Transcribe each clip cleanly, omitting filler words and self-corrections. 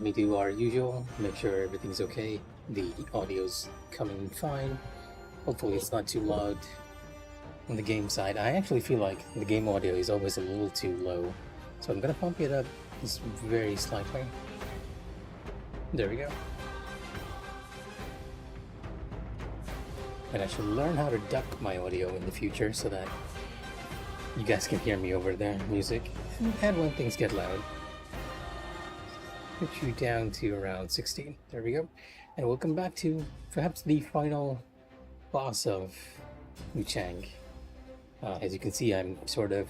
me do our usual, make sure everything's okay. The audio's coming fine. Hopefully it's not too loud on the game side. I actually feel like the game audio is always a little too low. So I'm gonna pump it up just very slightly. There we go. And I should learn how to duck my audio in the future so that you guys can hear me over the music. And when things get loud. Put you down to around 16. There we go. And welcome back to perhaps the final boss of Wuchang. As you can see, I'm sort of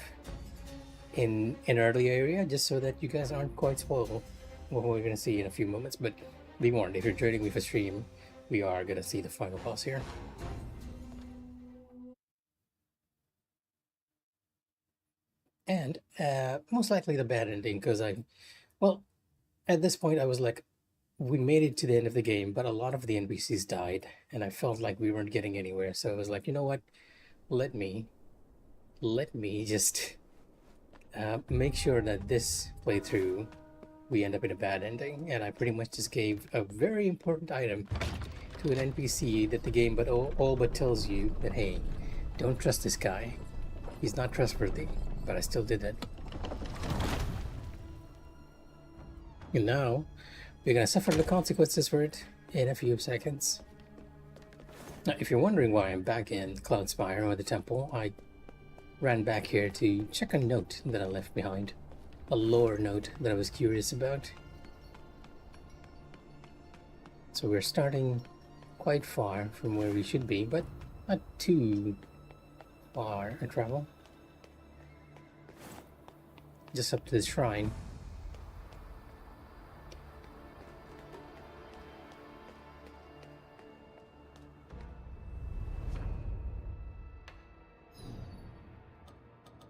in an early area just so that you guys aren't quite spoiled what we're going to see in a few moments. But be warned, if you're joining me for stream, we are going to see the final boss here. And most likely the bad ending, because well, at this point I was like, we made it to the end of the game, but a lot of the NPCs died, and I felt like we weren't getting anywhere. So I was like, you know what? Let me just make sure that this playthrough we end up in a bad ending, and I pretty much just gave a very important item to an NPC that the game all but tells you that, hey, don't trust this guy. He's not trustworthy, but I still did it. And now we're gonna suffer the consequences for it in a few seconds. Now, if you're wondering why I'm back in Cloudspire or the temple, I ran back here to check a note that I left behind. A lore note that I was curious about. So we're starting quite far from where we should be, but not too far to travel. Just up to this shrine.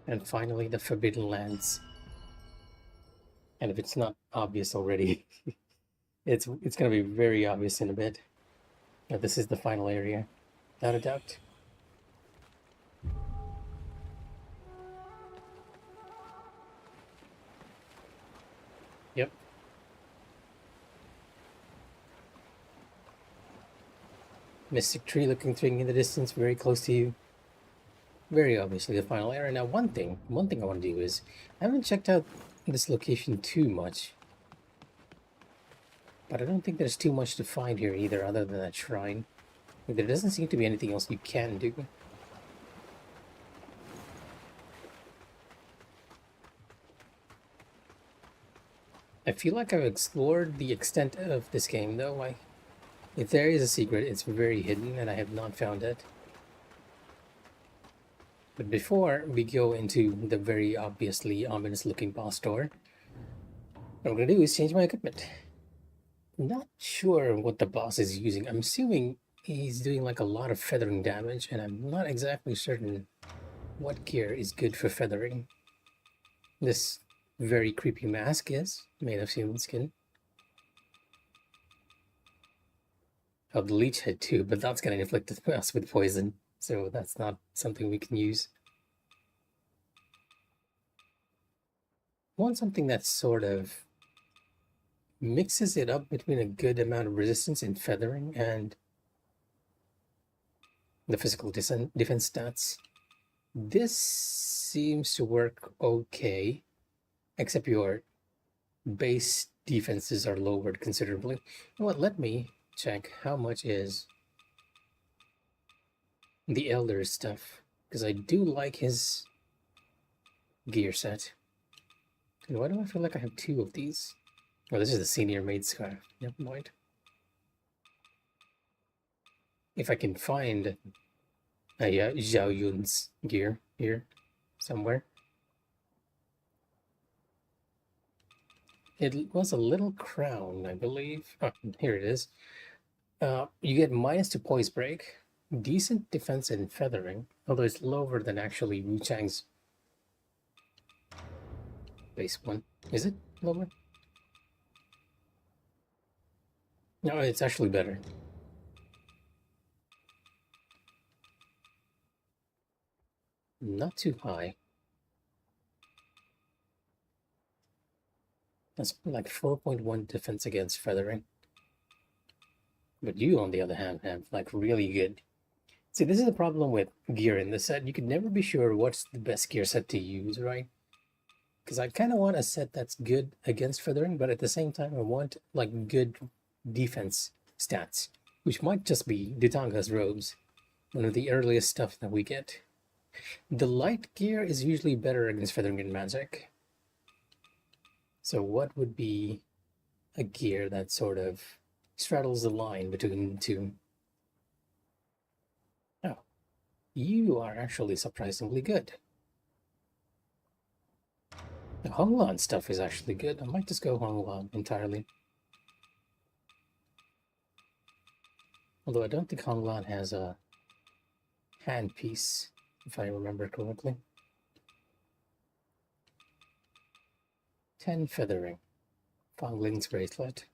And finally, the Forbidden Lands. And if it's not obvious already, it's gonna be very obvious in a bit. Now, this is the final area, without a doubt. Yep. Mystic tree looking thing in the distance, very close to you. Very obviously the final area. Now, one thing I want to do is, I haven't checked out this location too much, but I don't think there's too much to find here either, other than that shrine. There doesn't seem to be anything else you can do. I feel like I've explored the extent of this game, though. If there is a secret, it's very hidden, and I have not found it. But before we go into the very obviously ominous-looking boss door, what I'm going to do is change my equipment. Not sure what the boss is using. I'm assuming he's doing like a lot of feathering damage, and I'm not exactly certain what gear is good for feathering. This very creepy mask is made of human skin. Oh, the leech head too, but that's going to inflict us with poison, so that's not something we can use. Want something that sort of mixes it up between a good amount of resistance and feathering and the physical defense stats. This seems to work okay, except your base defenses are lowered considerably. You know what, let me check how much is the Elder stuff, because I do like his gear set. And why do I feel like I have two of these? Oh, this is the senior maid scarf. Never mind. If I can find Zhao Yun's gear here somewhere. It was a little crown, I believe. Oh, here it is. You get -2 poise break, decent defense and feathering, although it's lower than actually Wuchang's base one. Is it lower? No, it's actually better. Not too high. That's like 4.1 defense against feathering. But you, on the other hand, have like really good. See, this is the problem with gear in this set. You can never be sure what's the best gear set to use, right? Because I kind of want a set that's good against feathering, but at the same time, I want like good defense stats, which might just be Ditanga's robes, one of the earliest stuff that we get. The light gear is usually better against feathering and magic. So what would be a gear that sort of straddles the line between the two? Oh, you are actually surprisingly good. The Honglan stuff is actually good. I might just go Honglan entirely. Although I don't think Honglan has a handpiece, if I remember correctly. 10 feathering. Fongling's bracelet.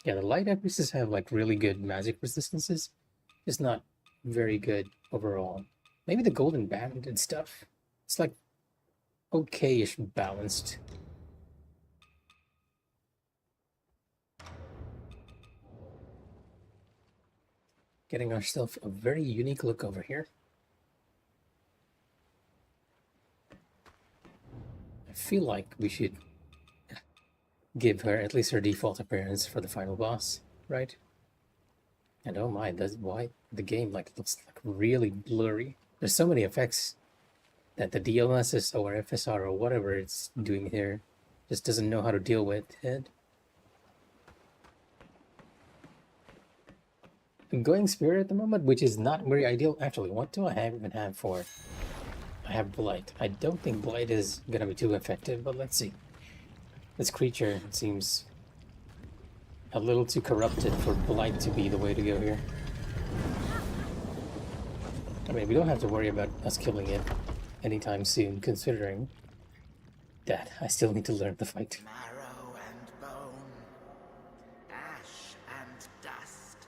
Yeah, the light pieces have like really good magic resistances. It's not very good overall. Maybe the golden band and stuff. It's like okay-ish balanced. Getting ourselves a very unique look over here. I feel like we should give her at least her default appearance for the final boss, right? And oh my, that's why the game like looks like really blurry. There's so many effects that the DLSS or FSR or whatever it's doing here just doesn't know how to deal with it. I'm going Spirit at the moment, which is not very ideal. Actually, what do I even have for it? I have Blight. I don't think Blight is gonna be too effective, but let's see. This creature seems a little too corrupted for Blight to be the way to go here. I mean, we don't have to worry about us killing it anytime soon, considering that I still need to learn the fight. Marrow and bone, ash and dust,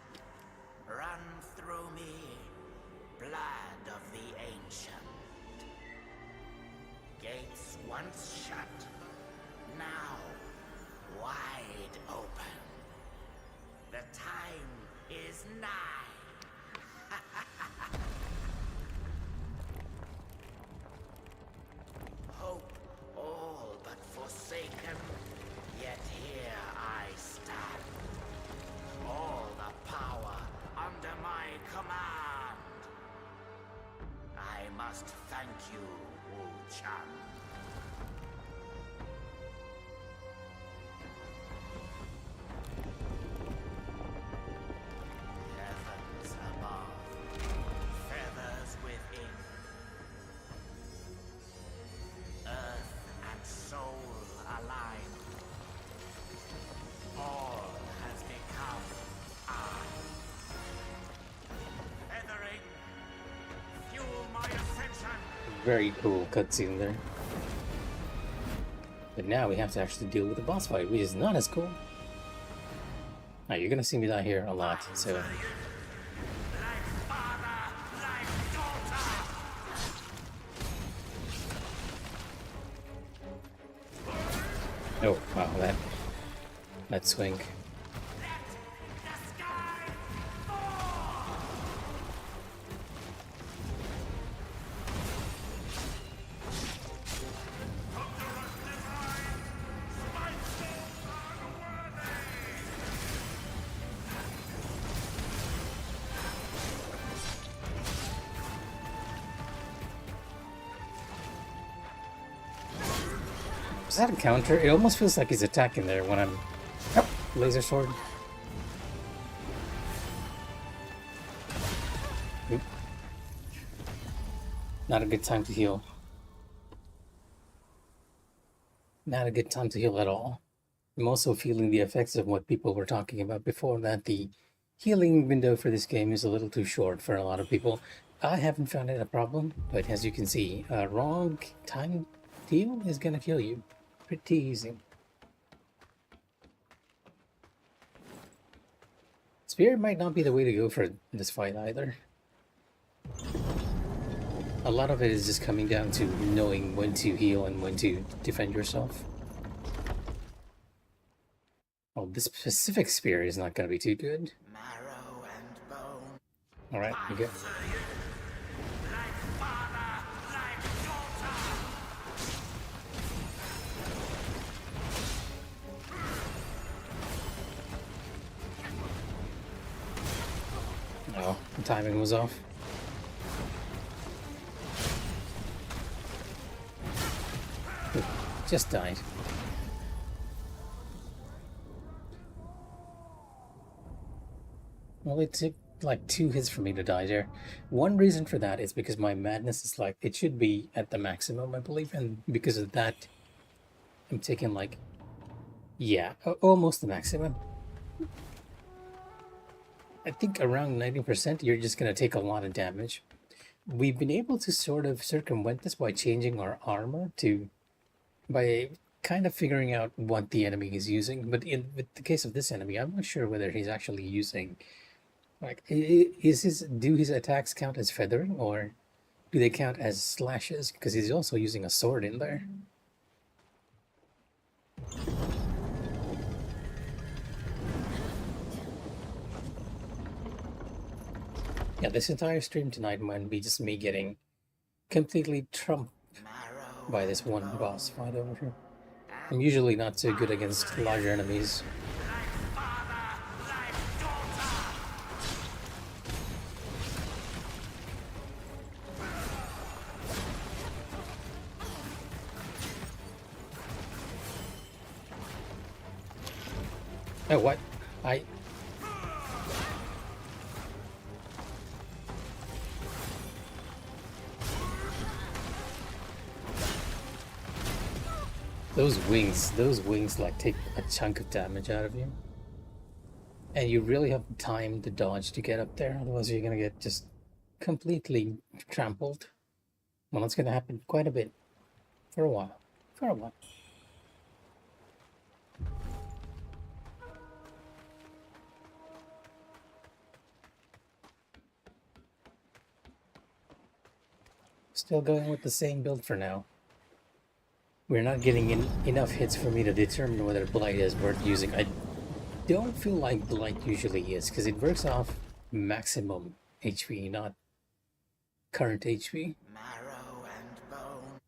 run through me, blood of the ancient. Gates once shut, now wide open. The time is nigh. Hope all but forsaken, yet here I stand. All the power under my command. I must thank you, Wuchang. Heavens above, feathers within. Earth and soul aligned. All has become I. Feathering, fuel my ascension. Very cool cutscene there. But now we have to actually deal with the boss fight, which is not as cool. Now you're gonna see me die here a lot, so Like father, like daughter. oh wow, that swing. Let the sky fall. Conquerors divine, spiteful, unworthy. Is that a counter? It almost feels like he's attacking there when I'm... Oh, laser sword. Oop. Not a good time to heal. Not a good time to heal at all. I'm also feeling the effects of what people were talking about before, that the healing window for this game is a little too short for a lot of people. I haven't found it a problem, but as you can see, a wrong time to heal is gonna kill you. Pretty easy. Spear might not be the way to go for this fight either. A lot of it is just coming down to knowing when to heal and when to defend yourself. Oh, this specific spear is not going to be too good. Marrow and bone. Alright, you go. Like father, like daughter. Oh, the timing was off. Ooh, just died. Well, it took like 2 hits for me to die there. One reason for that is because my madness is like, it should be at the maximum, I believe, and because of that, I'm taking like, yeah, almost the maximum. I think around 90%, you're just going to take a lot of damage. We've been able to sort of circumvent this by changing our armor by kind of figuring out what the enemy is using. But with the case of this enemy, I'm not sure whether he's actually using, like, do his attacks count as feathering or do they count as slashes? Because he's also using a sword in there. Yeah, this entire stream tonight might be just me getting completely trumped by this one boss fight over here. I'm usually not so good against larger enemies. Oh, what? Those wings like take a chunk of damage out of you. And you really have time to dodge to get up there, otherwise you're gonna get just completely trampled. Well, that's gonna happen quite a bit. For a while. Still going with the same build for now. We're not getting enough hits for me to determine whether Blight is worth using. I don't feel like Blight usually is, because it works off maximum HP, not current HP. Marrow and bone.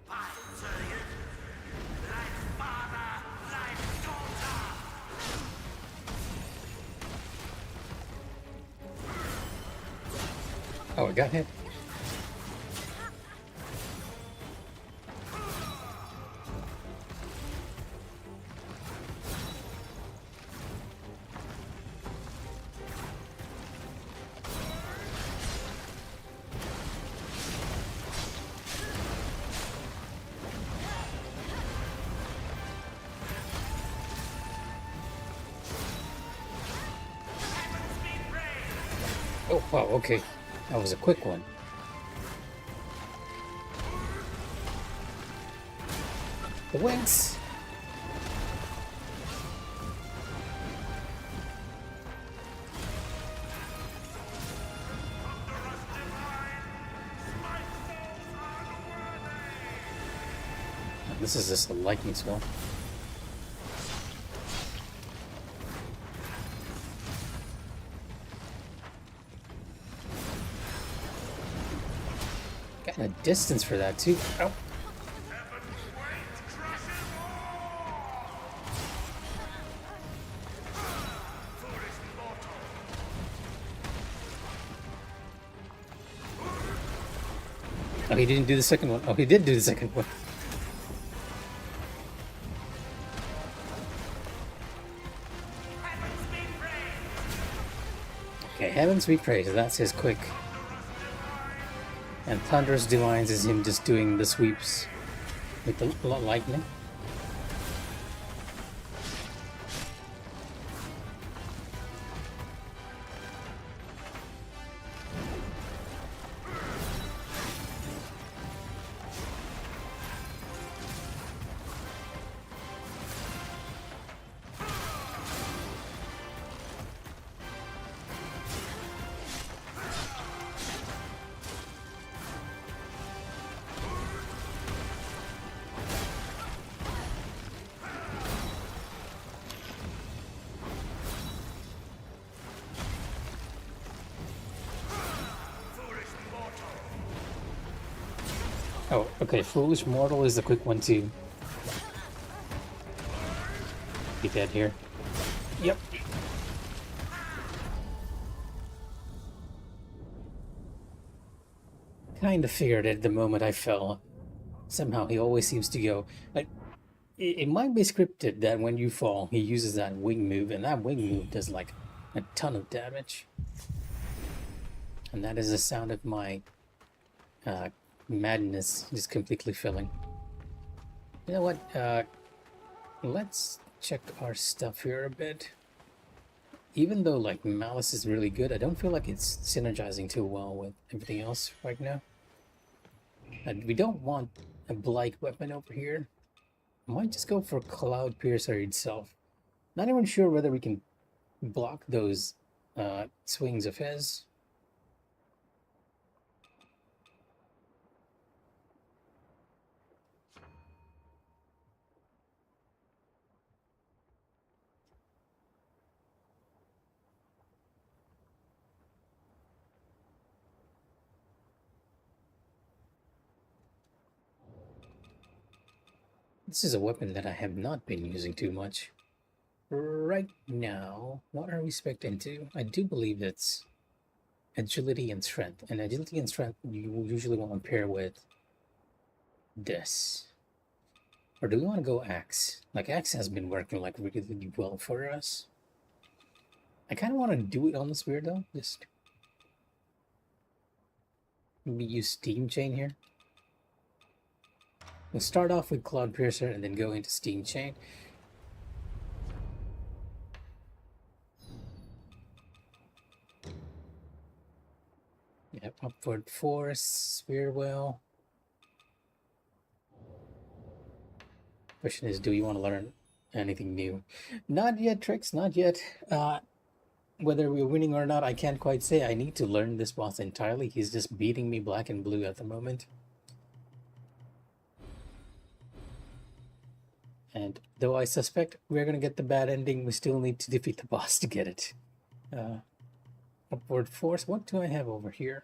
Fight to you. Like father, like daughter. Oh, it got hit. Oh, wow, okay. That was a quick one. The wings! This is just a lightning spell. Got a distance for that too. Ow. Oh, he didn't do the second one. Oh, he did do the second one. Okay, Heavens Be Praised. That's his quick. And Thunderous Divines is him just doing the sweeps with the lightning. Oh, okay. Foolish Mortal is the quick one to be dead here. Yep. Kind of figured it the moment I fell. Somehow he always seems to go. Like, it might be scripted that when you fall, he uses that wing move, and that wing move does like a ton of damage. And that is the sound of my madness just completely filling. You know what? Let's check our stuff here a bit. Even though like Malice is really good, I don't feel like it's synergizing too well with everything else right now. And we don't want a Blight weapon over here. I might just go for Cloud Piercer itself. Not even sure whether we can block those swings of his. This is a weapon that I have not been using too much. Right now, what are we spec'd into? I do believe it's agility and strength. And agility and strength you usually want to pair with this. Or do we want to go axe? Like axe has been working like really well for us. I kind of want to do it on the spear though. Just maybe use Steam Chain here. We'll start off with Cloud Piercer and then go into Steam Chain. Yep, Upward Force, Spear Well. Question is, do you want to learn anything new? Not yet, Tricks, not yet. Whether we're winning or not, I can't quite say. I need to learn this boss entirely. He's just beating me black and blue at the moment. And though I suspect we're going to get the bad ending, we still need to defeat the boss to get it. Upward Force, what do I have over here?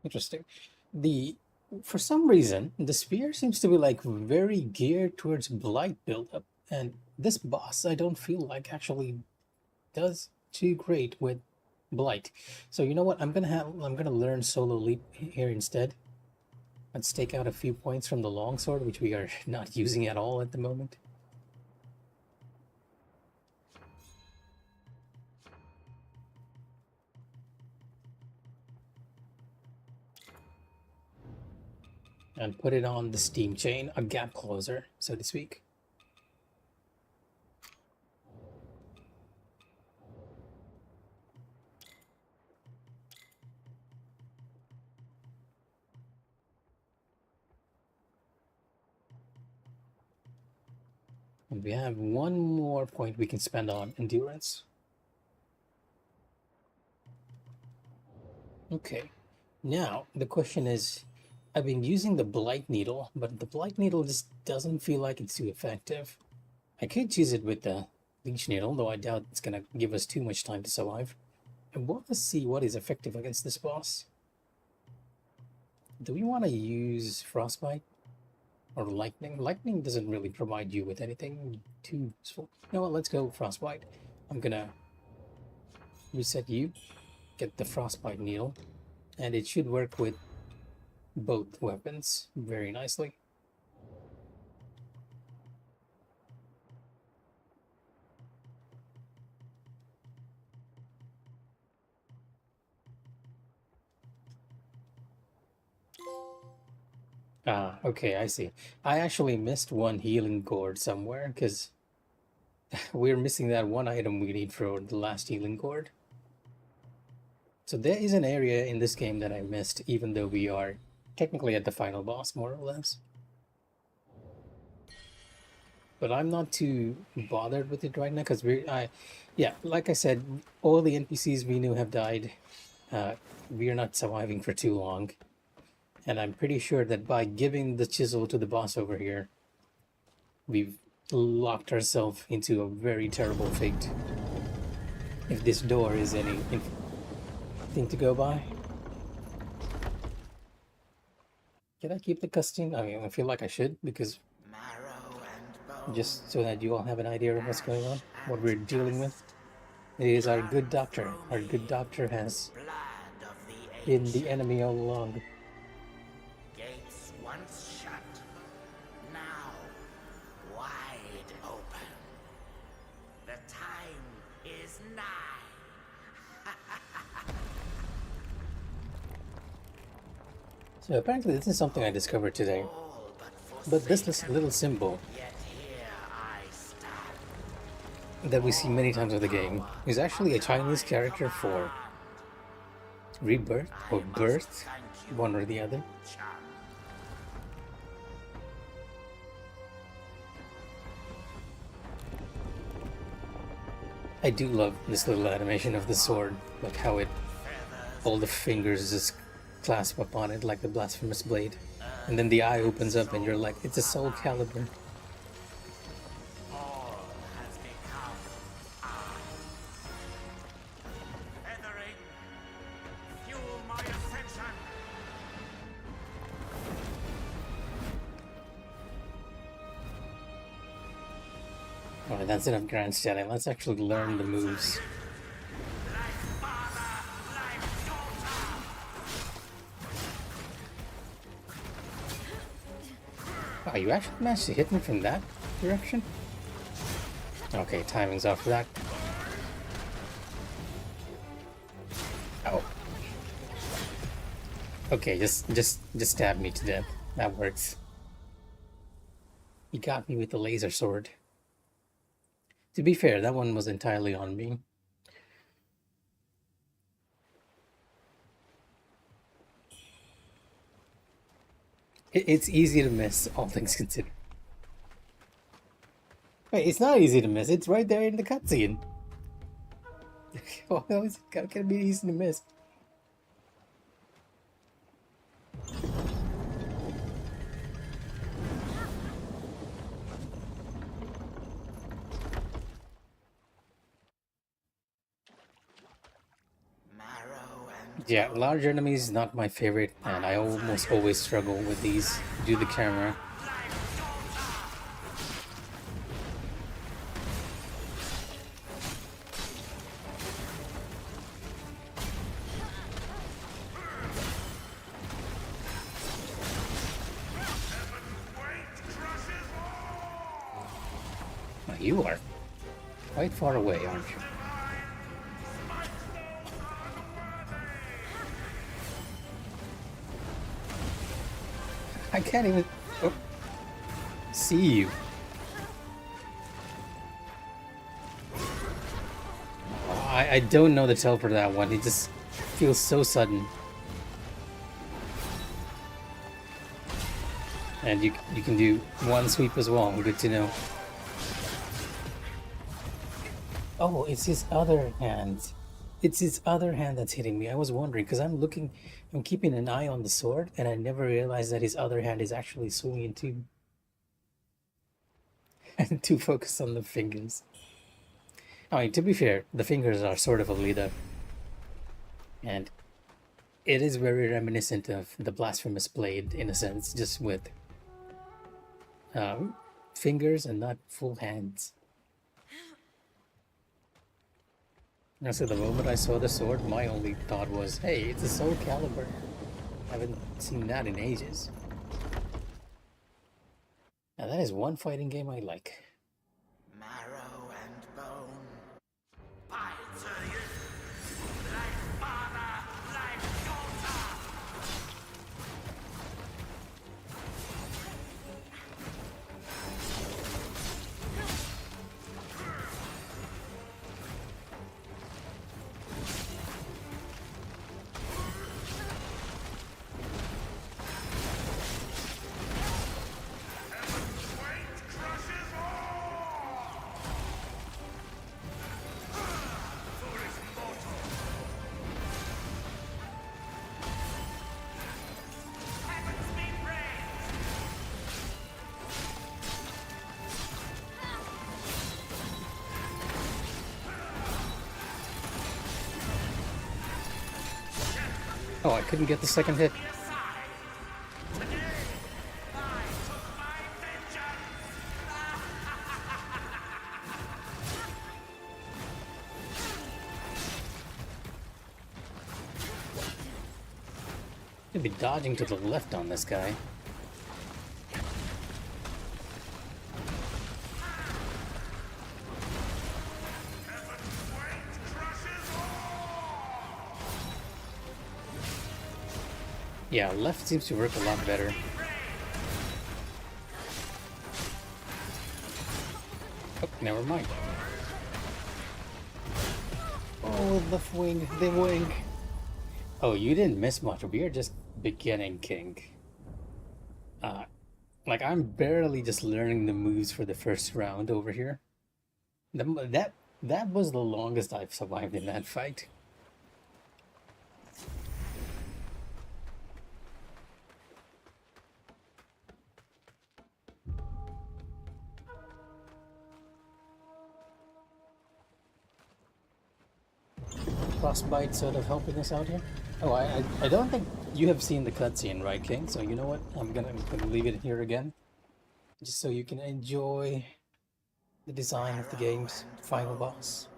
Interesting. For some reason, the spear seems to be like very geared towards blight buildup, and this boss I don't feel like actually does too great with blight. So you know what? I'm gonna learn solo leap here instead. Let's take out a few points from the longsword, which we are not using at all at the moment. And put it on the Steam Chain, a gap closer, so to speak. And we have one more point we can spend on endurance. Okay, now the question is, I've been using the Blight Needle, but the Blight Needle just doesn't feel like it's too effective. I could use it with the Leech Needle, though I doubt it's gonna give us too much time to survive. I want to see what is effective against this boss. Do we want to use Frostbite? Or Lightning? Lightning doesn't really provide you with anything too useful. You know what, let's go Frostbite. I'm gonna reset you, get the Frostbite Needle, and it should work with both weapons very nicely. Ah, okay, I see. I actually missed one healing gourd somewhere because we're missing that one item we need for the last healing gourd. So there is an area in this game that I missed, even though we are technically at the final boss, more or less. But I'm not too bothered with it right now because yeah, like I said, all the NPCs we knew have died. We are not surviving for too long, and I'm pretty sure that by giving the chisel to the boss over here, we've locked ourselves into a very terrible fate. If this door is anything to go by. Can I keep the cutscene? I mean, I feel like I should because Marrow and bone. just so that you all have an idea of what's going on, what we're dealing with. Dust. It is our Run good doctor. through Our me. good doctor has Blood of the been the ancient. enemy all along. Gates once shut, now wide open. The time is nigh. So apparently this is something I discovered today. All but But this forsaken, little symbol yet here I stand. that we see many times in the game is actually a Chinese character for rebirth or birth, one or the other. Wuchang. I do love this little animation of the sword, like how it, all the fingers just clasp upon it like the blasphemous blade. And then the eye opens up and you're like, it's a soul caliber. All has become I. Feathering, fuel my ascension. Alright, that's enough grandstanding. Let's actually learn the moves. Like father, like daughter. Wow, you actually managed to hit me from that direction? Okay, timing's off for that. Oh. Okay, just stab me to death. That works. He got me with the laser sword. To be fair, that one was entirely on me. It's easy to miss, all things considered. Wait, it's not easy to miss. It's right there in the cutscene. How is it gonna be easy to miss? Marrow and Yeah, large enemies not my favorite, and I almost always struggle with these due to the camera. like daughter. Now, you are quite far away, aren't you? I can't even see you. Oh, I don't know the tell for that one. It just feels so sudden. And you can do one sweep as well. Good to know. Oh, it's his other hand. It's his other hand that's hitting me. I was wondering because I'm keeping an eye on the sword, and I never realized that his other hand is actually swinging too. And too focused on the fingers. I mean, to be fair, the fingers are sort of a lead up. And it is very reminiscent of the blasphemous blade in a sense, just with fingers and not full hands. And so the moment I saw the sword, my only thought was, hey, it's a Soul Calibur. I haven't seen that in ages. Now that is one fighting game I like. Marrow and bone. By Zeus, like father, like daughter. Weight crushes all. Oh, I couldn't get the second hit. Could be dodging to the left on this guy. Yeah, left seems to work a lot better. Oh, never mind. Oh, the wing, the wing. Oh, you didn't miss much. We are just beginning, King. Like, I'm barely just learning the moves for the first round over here. That was the longest I've survived in that fight. Frostbite sort of helping us out here. Oh, I don't think you have seen the cutscene, right, King? So you know what? I'm gonna leave it here again, just so you can enjoy the design of the game's final boss.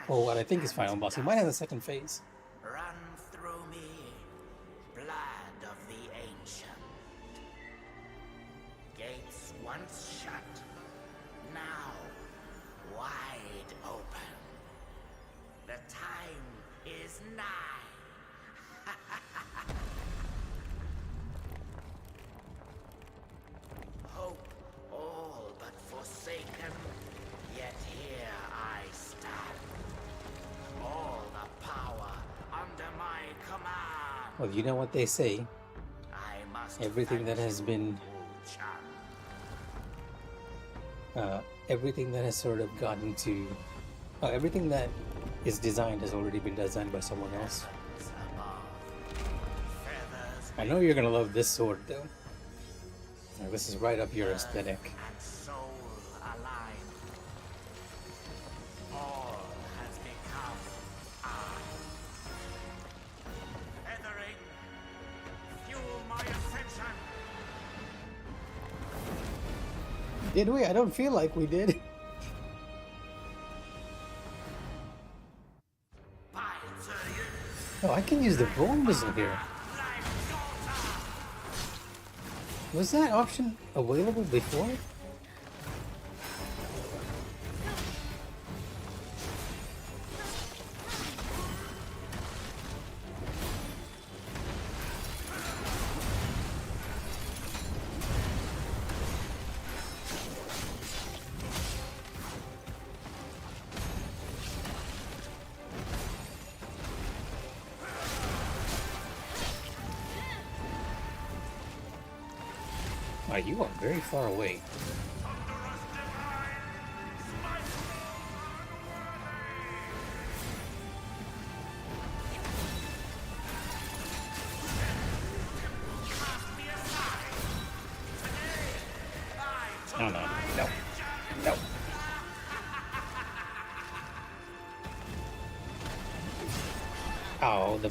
Or what I think is final boss. He might have a second phase. Run through me, blood of the ancient. Gates once shut, now wide open. The time is nigh. Hope all but forsaken, yet here I stand. All the power under my command. Well, you know what they say. I must Everything that thank has you, been, Wuchang. everything that has sort of gotten to, everything that is designed has already been designed by someone else. Heavens above, feathers I know you're gonna love this sword, though. Now, this is right up your aesthetic. and soul aligned. All has become I. Feathering, fuel my ascension. Did we? I don't feel like we did. By to you, Oh, I can use the bone whistle here. life daughter. Was that option available before? Oh, you are very far away. No, no, no, no. Oh, the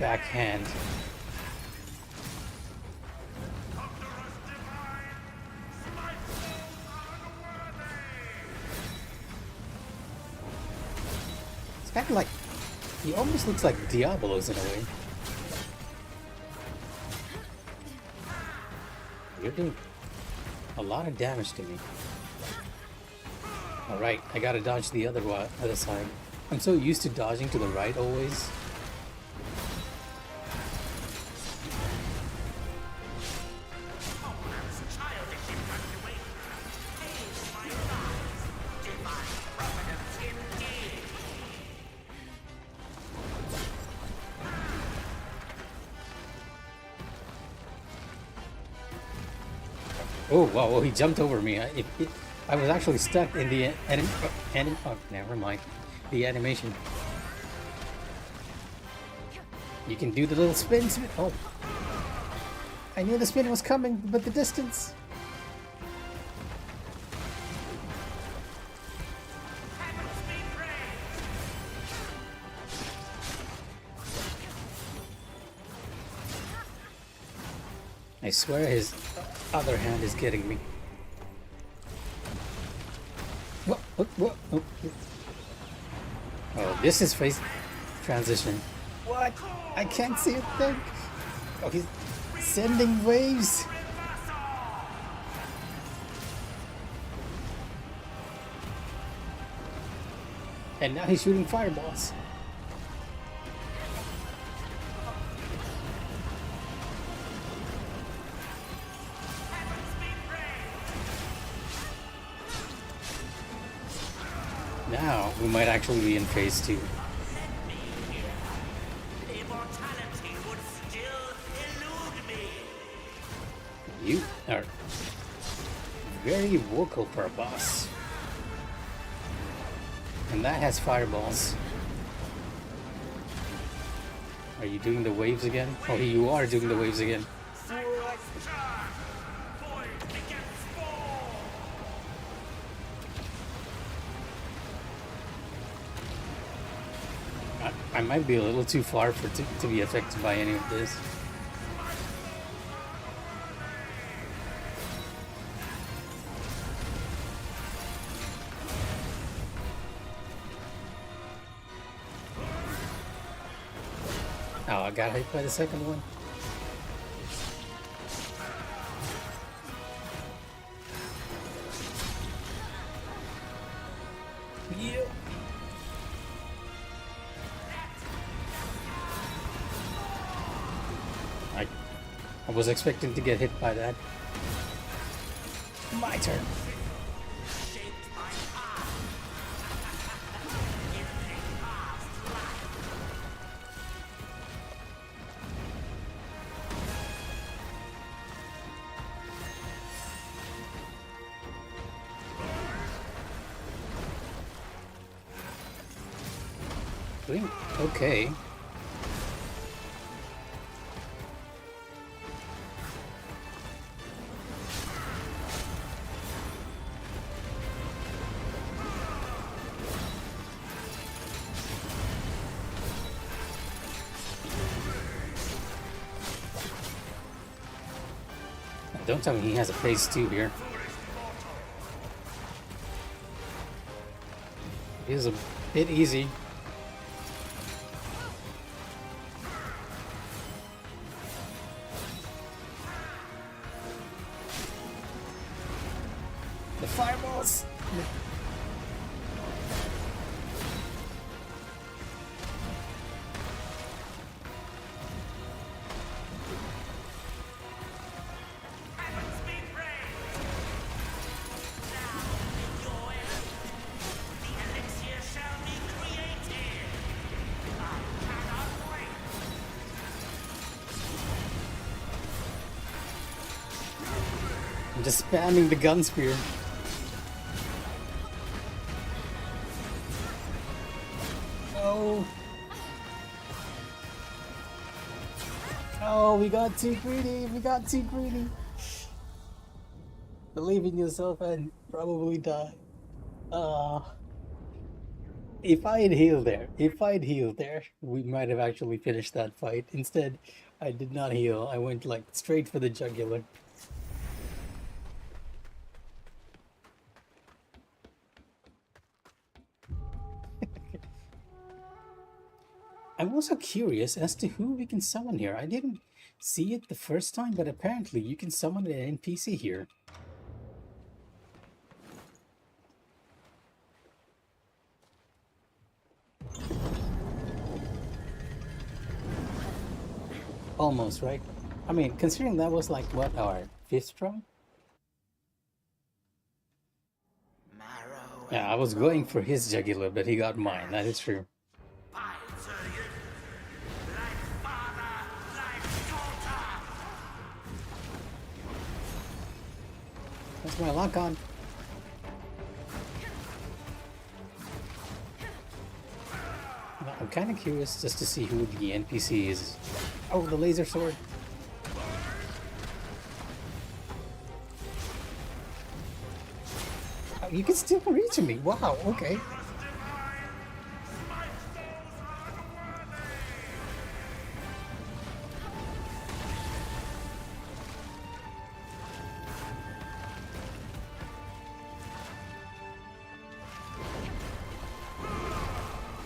backhand. It's kind of like, he almost looks like Diablos in a way. You're doing a lot of damage to me. Alright, I gotta dodge the other side. I'm so used to dodging to the right always. Oh wow! Oh, he jumped over me. I was actually stuck in the oh, never mind. The animation. You can do the little spin. Oh, I knew the spin was coming, but the distance. I swear his other hand is getting me. What? What? Oh, oh, this is face transition. What? I can't see a thing. Oh, he's sending waves. And now he's shooting fireballs. Now we might actually be in phase 2. Immortality would still elude me. You are very vocal for a boss. And that has fireballs. Are you doing the waves again? Oh, you are doing the waves again. I might be a little too far to be affected by any of this. Oh, I got hit by the second one. Yeah. I was expecting to get hit by that. My turn. Doing okay. Don't tell me he has a phase 2 here. It is a bit easy. The fireballs! I'm just spamming the gun spear. Oh. Oh, we got too greedy. We got too greedy. Believe in yourself and probably die. If I had healed there, we might have actually finished that fight. Instead, I did not heal. I went like straight for the jugular. I'm also curious as to who we can summon here. I didn't see it the first time, but apparently you can summon an NPC here. Almost, right? I mean, considering that was like, what, our 5th try? Yeah, I was going for his jugular, but he got mine. That is true. That's my lock on. I'm kind of curious just to see who the NPC is. Oh, the laser sword. Oh, you can still reach me. Wow, okay.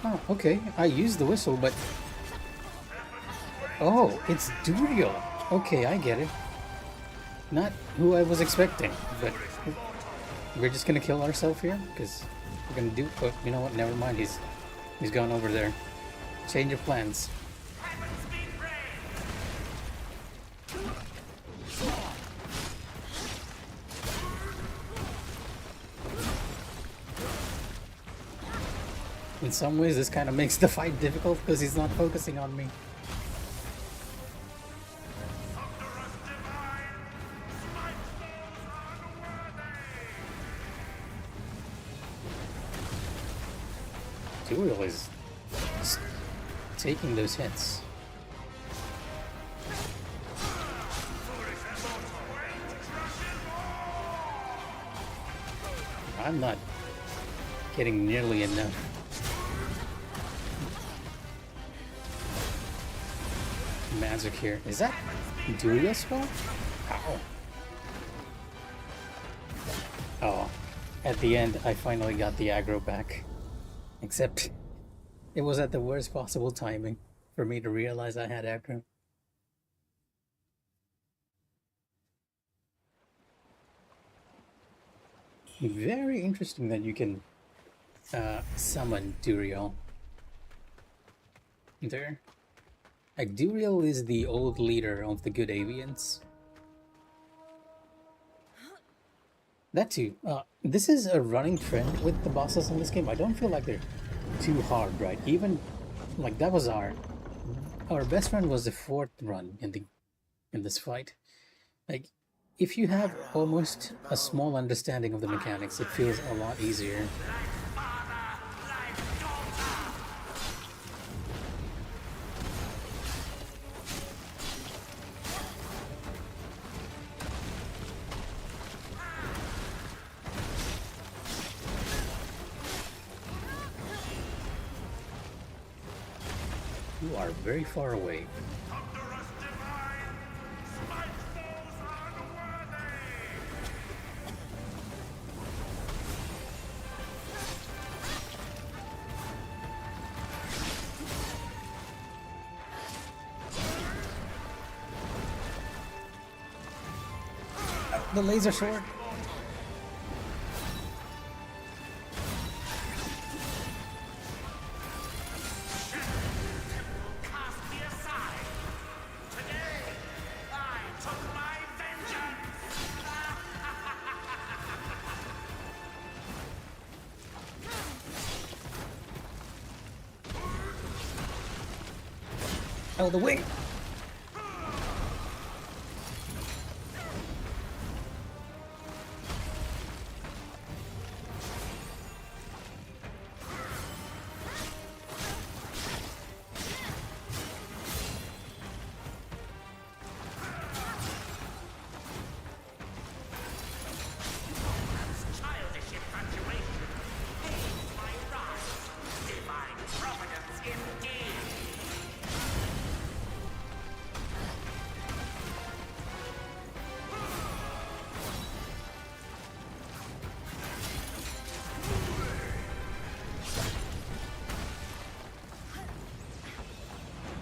Oh, okay. I used the whistle, but... Oh, it's Duriel. Okay, I get it. Not who I was expecting, but... We're just gonna kill ourselves here? Because we're gonna do... Oh, you know what? Never mind. He's gone over there. Change your plans. In some ways, this kind of makes the fight difficult because he's not focusing on me. Duriel is taking those hits. I'm not getting nearly enough. Magic here. Is that Duriel's spell? Ow. Oh, at the end, I finally got the aggro back. Except, it was at the worst possible timing for me to realize I had aggro. Very interesting that you can summon Duriel. There. Like, Duriel is the old leader of the good avians. That too. This is a running trend with the bosses in this game. I don't feel like they're too hard, right? Even like that was our best run was the 4th run in this fight. Like, if you have almost a small understanding of the mechanics, it feels a lot easier. You are very far away. The laser sword. Oh, the wing!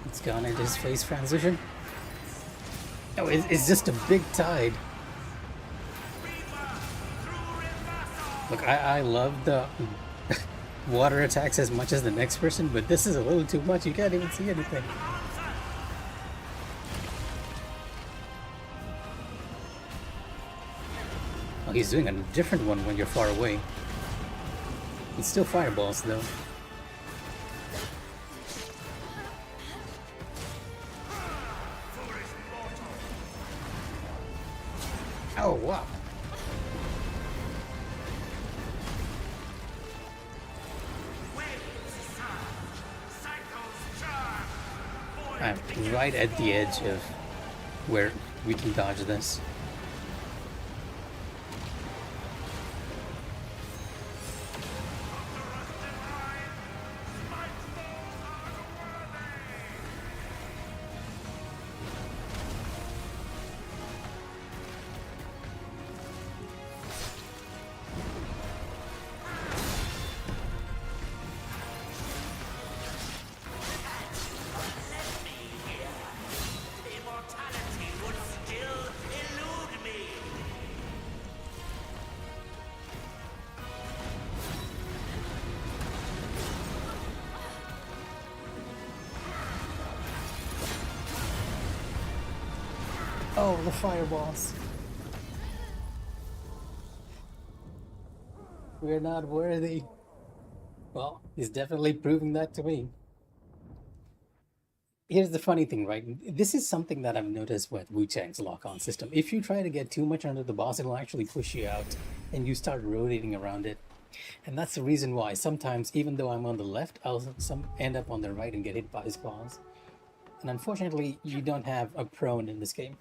It's gone into his face transition. Oh, it's just a big tide. Look, I love the water attacks as much as the next person, but this is a little too much. You can't even see anything. Oh, he's doing a different one when you're far away. It's still fireballs, though. Oh, wow. I'm right at the edge of where we can dodge this. all the fireballs. We're not worthy. Well, he's definitely proving that to me. Here's the funny thing, right? This is something that I've noticed with Wuchang's lock-on system. If you try to get too much under the boss, it'll actually push you out and you start rotating around it. And that's the reason why sometimes, even though I'm on the left, I'll end up on the right and get hit by his claws. And unfortunately, you don't have a prone in this game.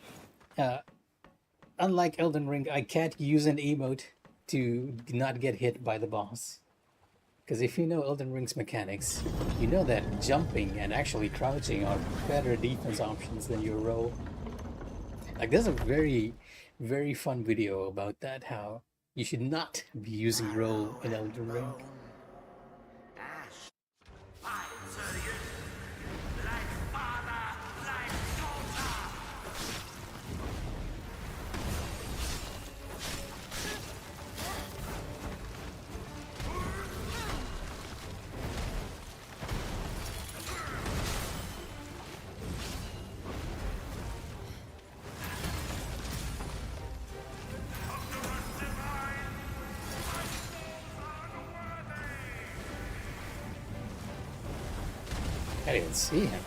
Unlike Elden Ring, I can't use an emote to not get hit by the boss. Because if you know Elden Ring's mechanics, you know that jumping and actually crouching are better defense options than your roll. Like, there's a very, very fun video about that, how you should not be using roll in Elden Ring. I didn't see him.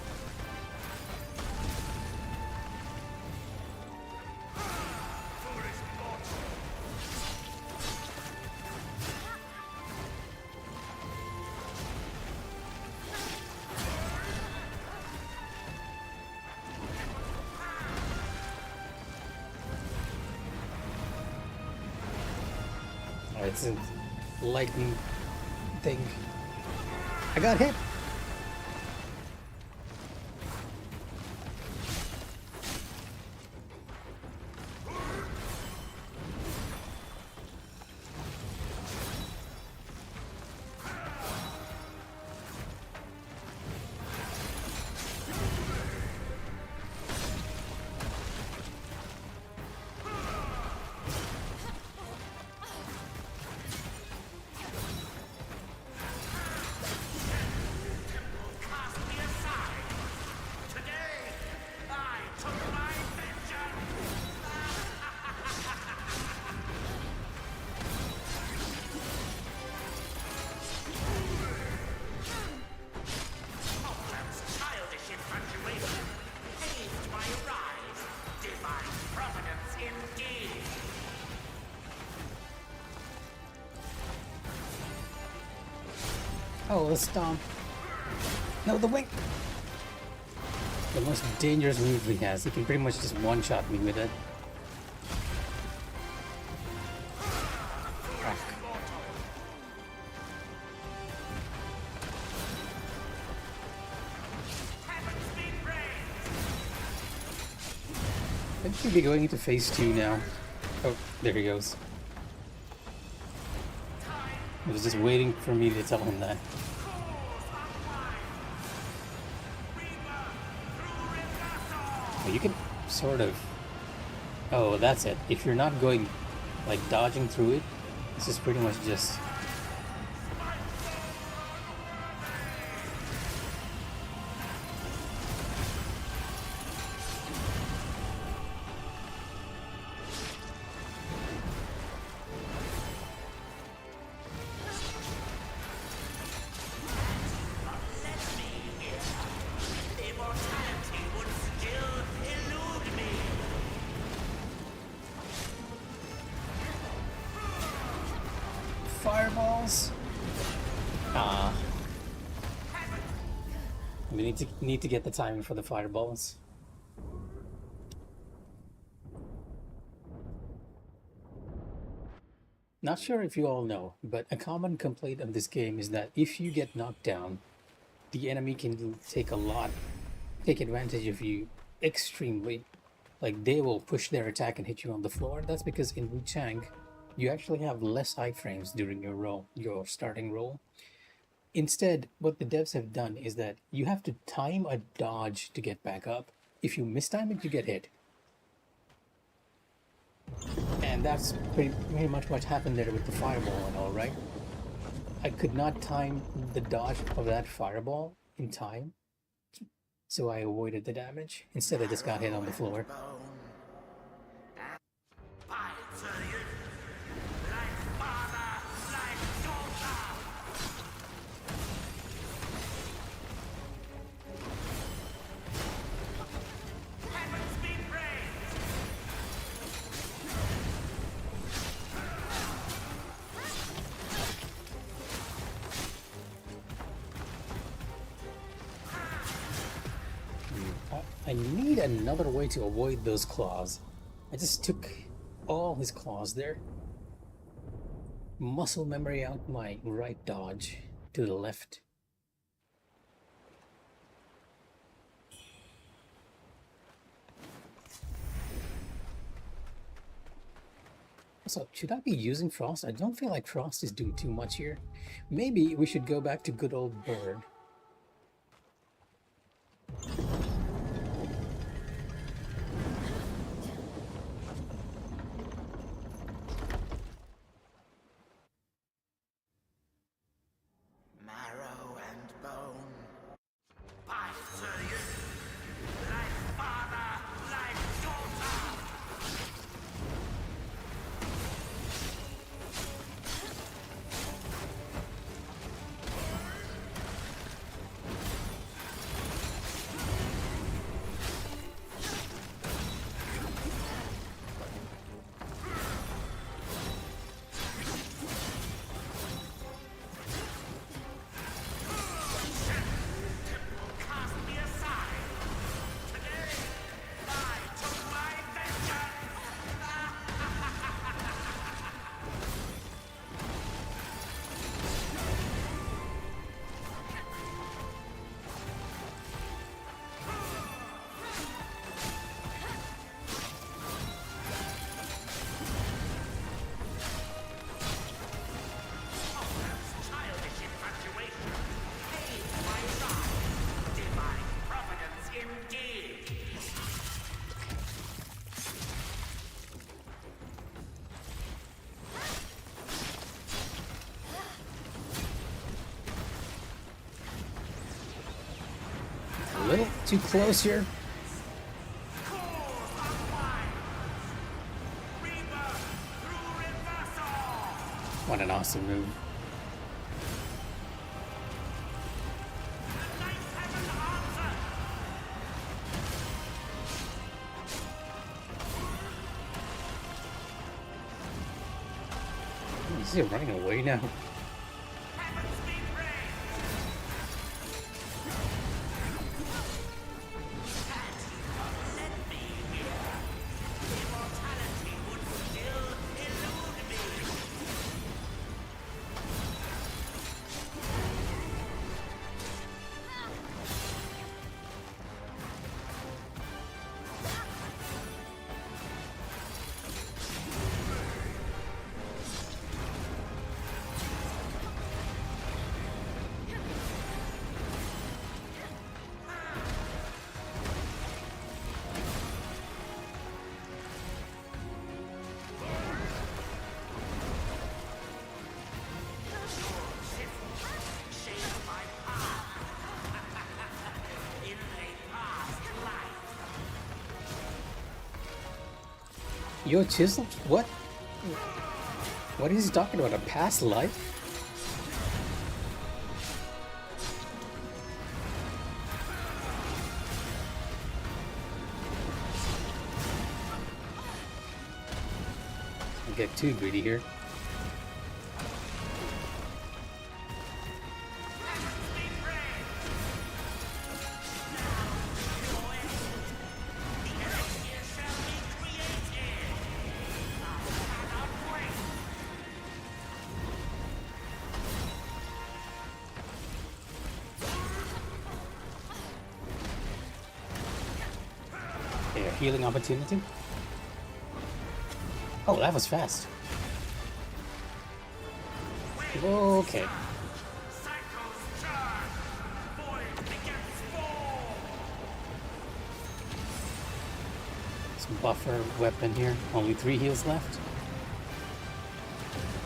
Oh, it's a lightning thing. I got hit. Oh, the stomp. No, the wing. The most dangerous move he has. He can pretty much just one-shot me with it. Ah. I think he'll be going into phase 2 now. Oh, there he goes. He was just waiting for me to tell him that. You can sort of... Oh, that's it. If you're not going, like, dodging through it, this is pretty much just... Fireballs. We need to get the timing for the fireballs. Not sure if you all know, but a common complaint of this game is that if you get knocked down, the enemy can take advantage of you extremely. Like, they will push their attack and hit you on the floor. That's because in Wuchang, you actually have less iframes during your starting roll. Instead, what the devs have done is that you have to time a dodge to get back up. If you mistime it, you get hit. And that's pretty much what happened there with the fireball and all, right? I could not time the dodge of that fireball in time, so I avoided the damage. Instead, I just got hit on the floor. I need another way to avoid those claws. I just took all his claws there. Muscle memory out my right dodge to the left. So, should I be using Frost? I don't feel like Frost is doing too much here. Maybe we should go back to good old Bird. Marrow and bone. By you, like father, like daughter. Cast me aside. Today, I took my vengeance. Childish infatuation. Paid my side. Divine providence indeed. A little too close here. Cause unwind. Rebirth through reversal. What an awesome move. Ninth heaven answer. Is he running away now? Heavens be praised. Had he not led me here, immortality would still elude me. Shape my path. In a past life. Yo, Chisel? What? What is he talking about? A past life? Don't get too greedy here. Heavens be praised. Now, your end. The elixir shall be created. I cannot wait. Okay, a healing opportunity. Oh, that was fast. Okay. Cycles turn. Void begets form. Some buffer weapon here. Only 3 heals left.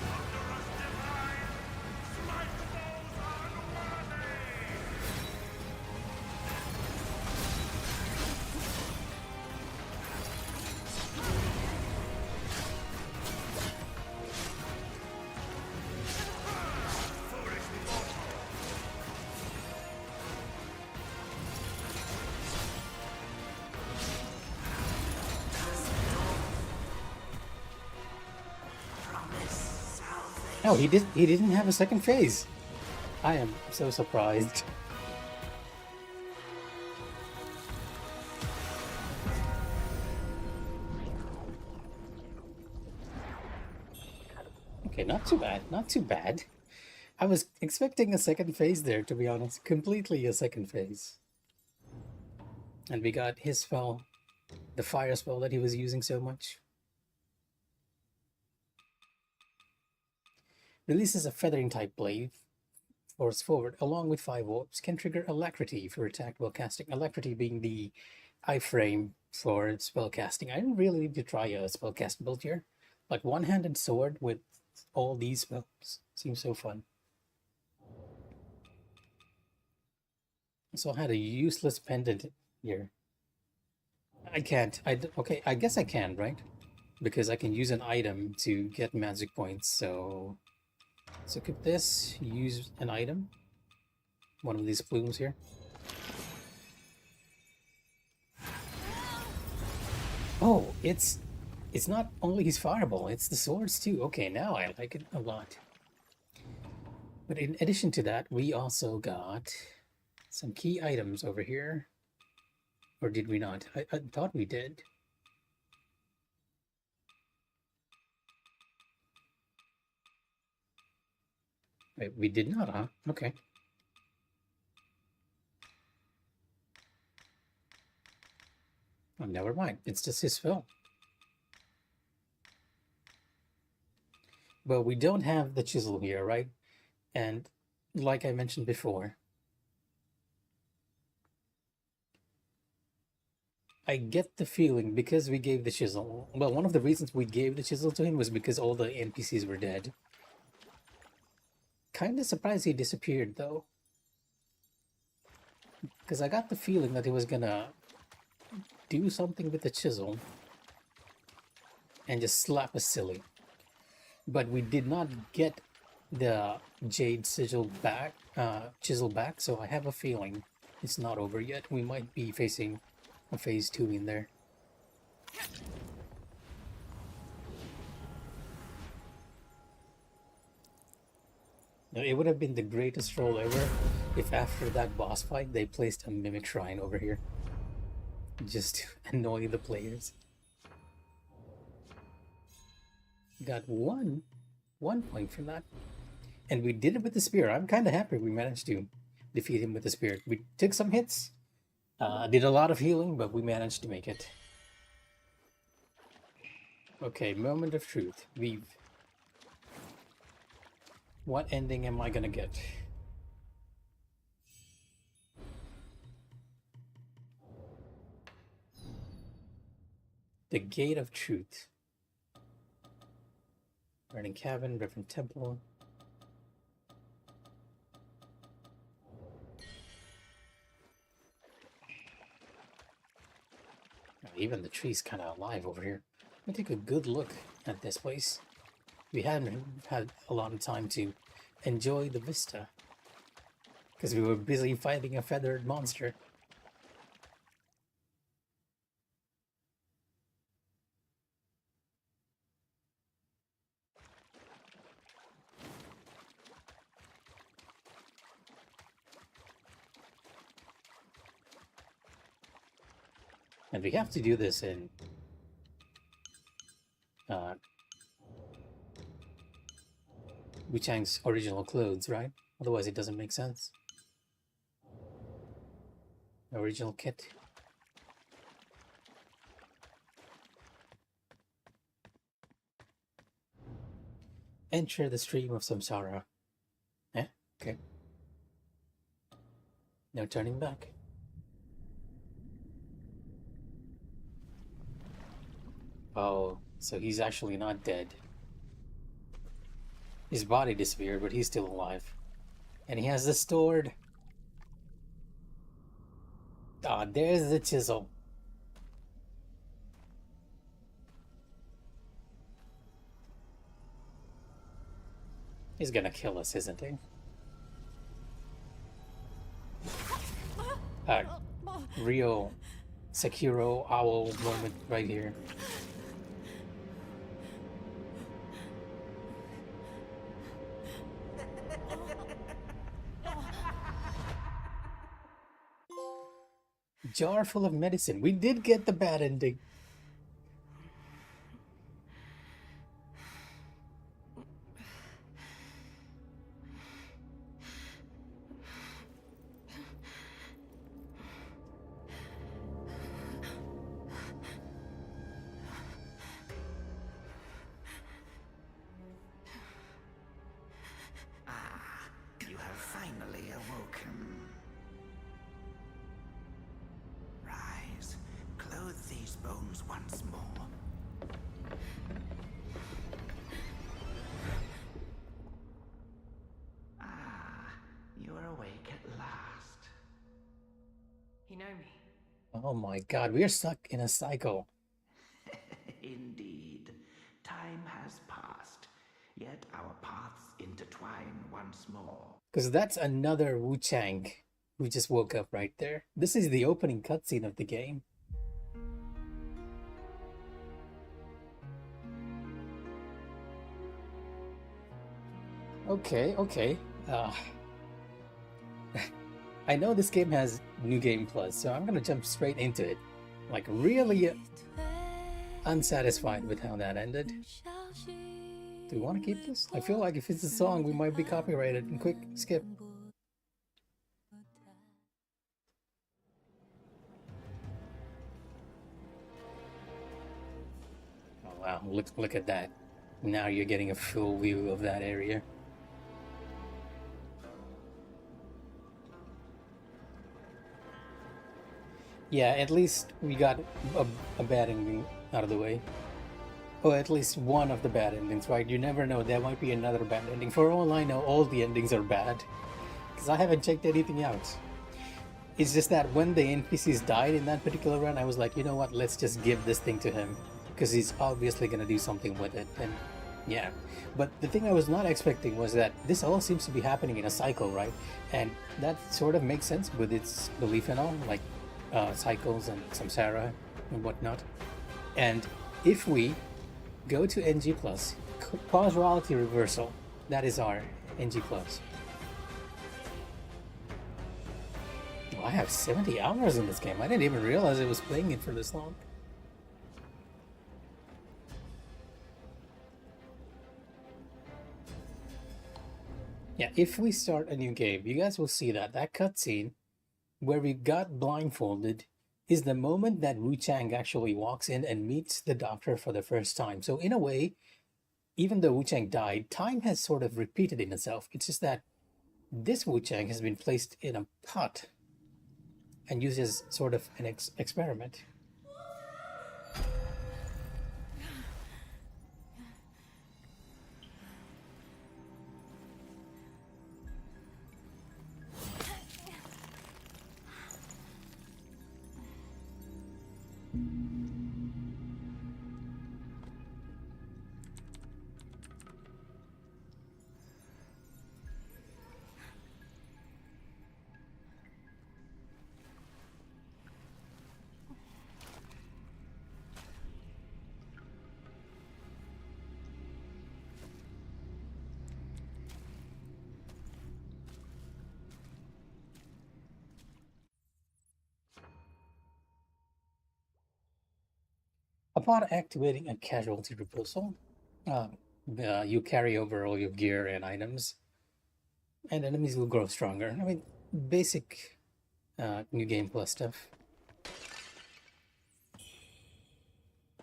Thunderous divine. Smite foes unworthy. Foolish mortal. Promise salvation. No, he didn't have a second phase. I am so surprised. Okay, not too bad. Not too bad. I was expecting a second phase there, to be honest. Completely a second phase. And we got his spell, the fire spell that he was using so much. Releases a feathering type blade, force forward, along with 5 orbs, can trigger alacrity for attack while casting. Alacrity being the iframe for spell casting. I really need to try a spell cast build here. Like one-handed sword with all these spells. Seems so fun. So I had a useless pendant here. I can't. Okay, I guess I can, right? Because I can use an item to get magic points. So keep this, use an item. One of these plumes here. Oh, it's not only his fireball, it's the swords too. Okay, now I like it a lot. But in addition to that, we also got some key items over here. Or did we not? I thought we did. Wait, we did not, huh? Okay. Oh, never mind. It's just his spell. But we don't have the chisel here, right? And like I mentioned before, I get the feeling because we gave the chisel. Well, one of the reasons we gave the chisel to him was because all the NPCs were dead. Kind of surprised he disappeared though. Because I got the feeling that he was gonna do something with the chisel and just slap us silly. But we did not get the jade sigil back, chisel back, so I have a feeling it's not over yet. We might be facing a phase 2 in there. Now, it would have been the greatest roll ever if after that boss fight they placed a mimic shrine over here. Just to annoy the players. Got one point from that. And we did it with the spear. I'm kind of happy we managed to defeat him with the spear. We took some hits, did a lot of healing, but we managed to make it. Okay, moment of truth. What ending am I gonna get? The Gate of Truth. Burning Cabin, Reverend Temple. Even the tree's kind of alive over here. Let me take a good look at this place. We hadn't had a lot of time to enjoy the vista because we were busy fighting a feathered monster. And we have to do this in Wuchang's original clothes, right? Otherwise it doesn't make sense. Original kit. Enter the stream of samsara. Eh? Okay. No turning back. Oh, so he's actually not dead. His body disappeared, but he's still alive. And he has the sword. Ah, there's the chisel. He's gonna kill us, isn't he? Real Sekiro owl moment right here. Jar full of medicine. We did get the bad ending. Oh my god, we are stuck in a cycle. Indeed, time has passed, yet our paths intertwine once more. Because that's another Wuchang who just woke up right there. This is the opening cutscene of the game. Okay. I know this game has New Game Plus, so I'm gonna jump straight into it. Like, really unsatisfied with how that ended. Do we want to keep this? I feel like if it's a song, we might be copyrighted. And quick, skip. Oh wow, look at that. Now you're getting a full view of that area. Yeah, at least we got a bad ending out of the way. Or at least one of the bad endings, right? You never know, there might be another bad ending. For all I know, all the endings are bad. Because I haven't checked anything out. It's just that when the NPCs died in that particular run, I was like, you know what, let's just give this thing to him. Because he's obviously going to do something with it. And yeah. But the thing I was not expecting was that this all seems to be happening in a cycle, right? And that sort of makes sense with its belief and all, like cycles and samsara and whatnot. And if we go to NG+, causality reversal, that is our NG+. Oh, I have 70 hours in this game. I didn't even realize I was playing it for this long. Yeah, if we start a new game, you guys will see that cutscene where we got blindfolded is the moment that Wuchang actually walks in and meets the doctor for the first time. So in a way, even though Wuchang died, time has sort of repeated in itself. It's just that this Wuchang has been placed in a pot and used as sort of an experiment. Upon activating a casualty reversal, you carry over all your gear and items, and enemies will grow stronger. I mean, basic New Game Plus stuff.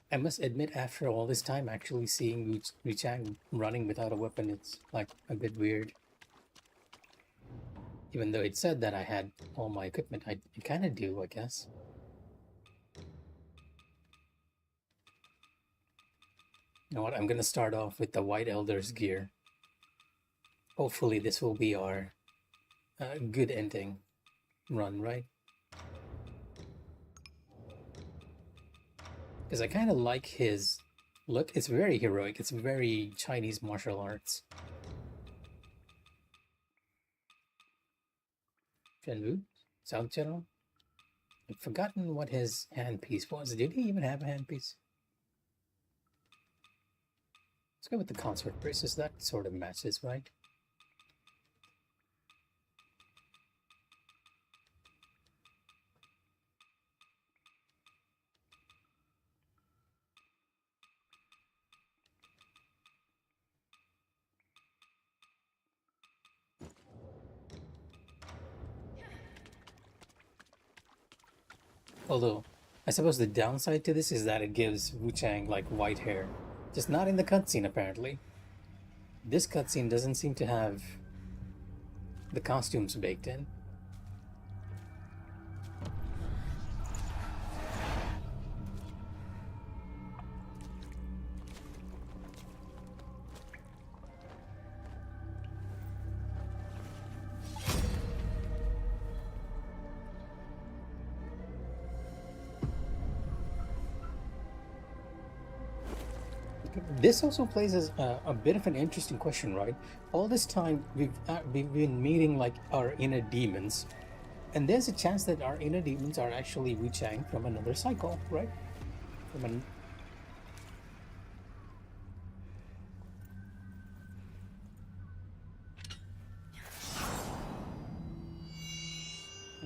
I must admit, after all this time, actually seeing Wuchang running without a weapon, it's like a bit weird. Even though it said that I had all my equipment, I kind of do, I guess. You know what, I'm gonna start off with the White Elder's gear. Hopefully this will be our good ending run, right? Because I kind of like his look. It's very heroic. It's very Chinese martial arts. Shenwu? South General? I've forgotten what his handpiece was. Did he even have a handpiece? Let's go with the consort braces. That sort of matches, right? Although, I suppose the downside to this is that it gives Wuchang like white hair. Just not in the cutscene, apparently. This cutscene doesn't seem to have the costumes baked in. This also places a bit of an interesting question, right? All this time we've been meeting like our inner demons, and there's a chance that our inner demons are actually Wuchang from another cycle, right? From an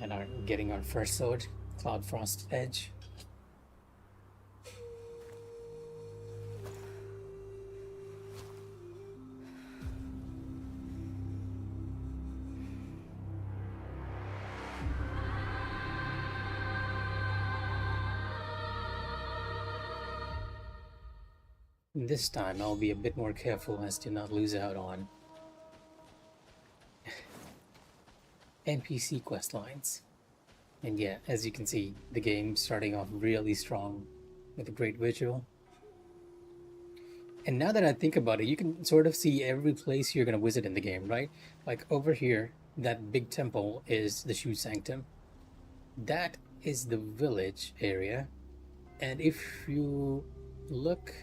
and are getting our first sword, Cloud Frost Edge. This time I'll be a bit more careful as to not lose out on NPC quest lines. And yeah, as you can see, the game's starting off really strong with a great visual. And now that I think about it, you can sort of see every place you're going to visit in the game, right? Like over here, that big temple is the Shoe Sanctum. That is the village area. And if you look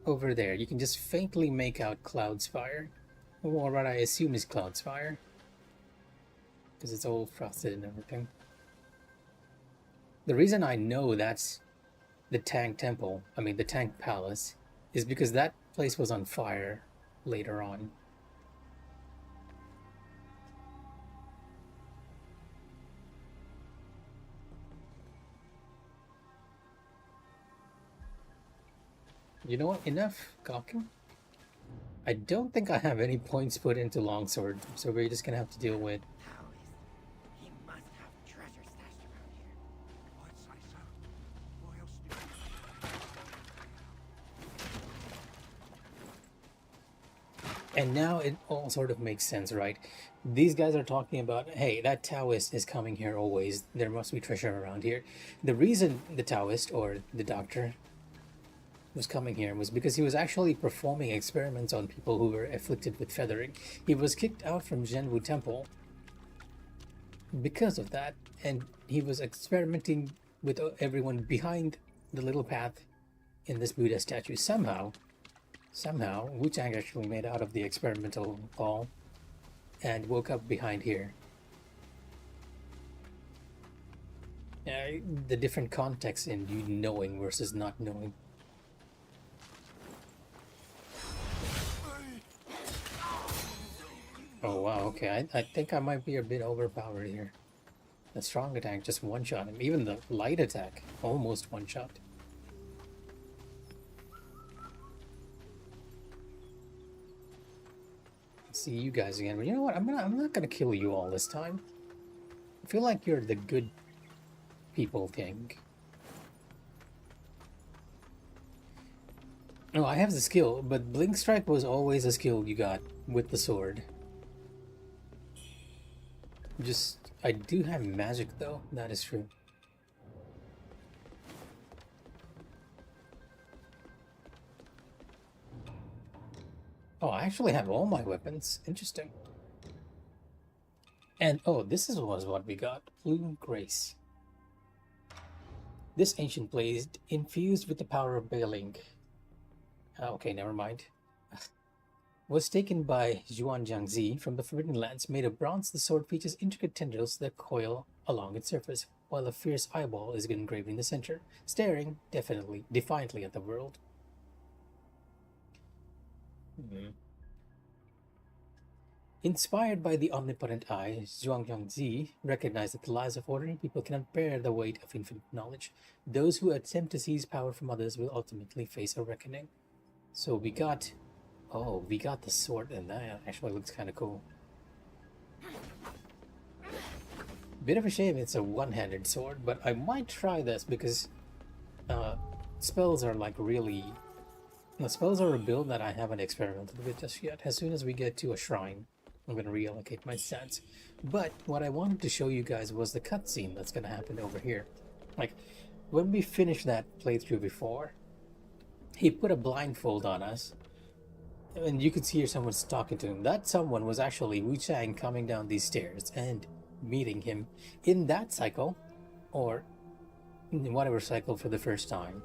over there, you can just faintly make out Cloud's Fire. Or what I assume is Cloud's Fire, because it's all frosted and everything. The reason I know that's the Tank Temple, the Tank Palace, is because that place was on fire later on. You know what? Enough gawking. I don't think I have any points put into Longsword, so we're just gonna have to deal with. He must have treasure stashed around here. I'd say so. Why else do And now it all sort of makes sense, right? These guys are talking about, hey, that Taoist is coming here always. There must be treasure around here. The reason the Taoist, or the doctor, was coming here was because he was actually performing experiments on people who were afflicted with feathering. He was kicked out from Zhenwu Temple because of that, and he was experimenting with everyone behind the little path in this Buddha statue. Somehow, Wuchang actually made out of the experimental ball and woke up behind here. The different context in you knowing versus not knowing. Oh wow, okay, I think I might be a bit overpowered here. The strong attack just one-shot him. Even the light attack almost one-shot. See you guys again. But you know what? I'm not gonna kill you all this time. I feel like you're the good people thing. Oh, I have the skill, but Blink Strike was always a skill you got with the sword. I do have magic though, that is true. Oh, I actually have all my weapons. Interesting. And oh, this was what we got. Plume Grace. This ancient blade infused with the power of Bailing. Okay, never mind. Was taken by Zhuan Jiangzi from the Forbidden Lands. Made of bronze, the sword features intricate tendrils that coil along its surface, while a fierce eyeball is engraved in the center, staring defiantly at the world. Inspired by the omnipotent eye, Zhuang Jiangzi recognized that the lives of ordinary people cannot bear the weight of infinite knowledge. Those who attempt to seize power from others will ultimately face a reckoning. So we got the sword, and that actually looks kind of cool. Bit of a shame it's a one-handed sword, but I might try this because spells are like really... The spells are a build that I haven't experimented with just yet. As soon as we get to a shrine, I'm going to reallocate my stats. But what I wanted to show you guys was the cutscene that's going to happen over here. Like, when we finished that playthrough before, he put a blindfold on us, and you could see someone's talking to him. That someone was actually Wuchang coming down these stairs and meeting him in that cycle, or in whatever cycle for the first time.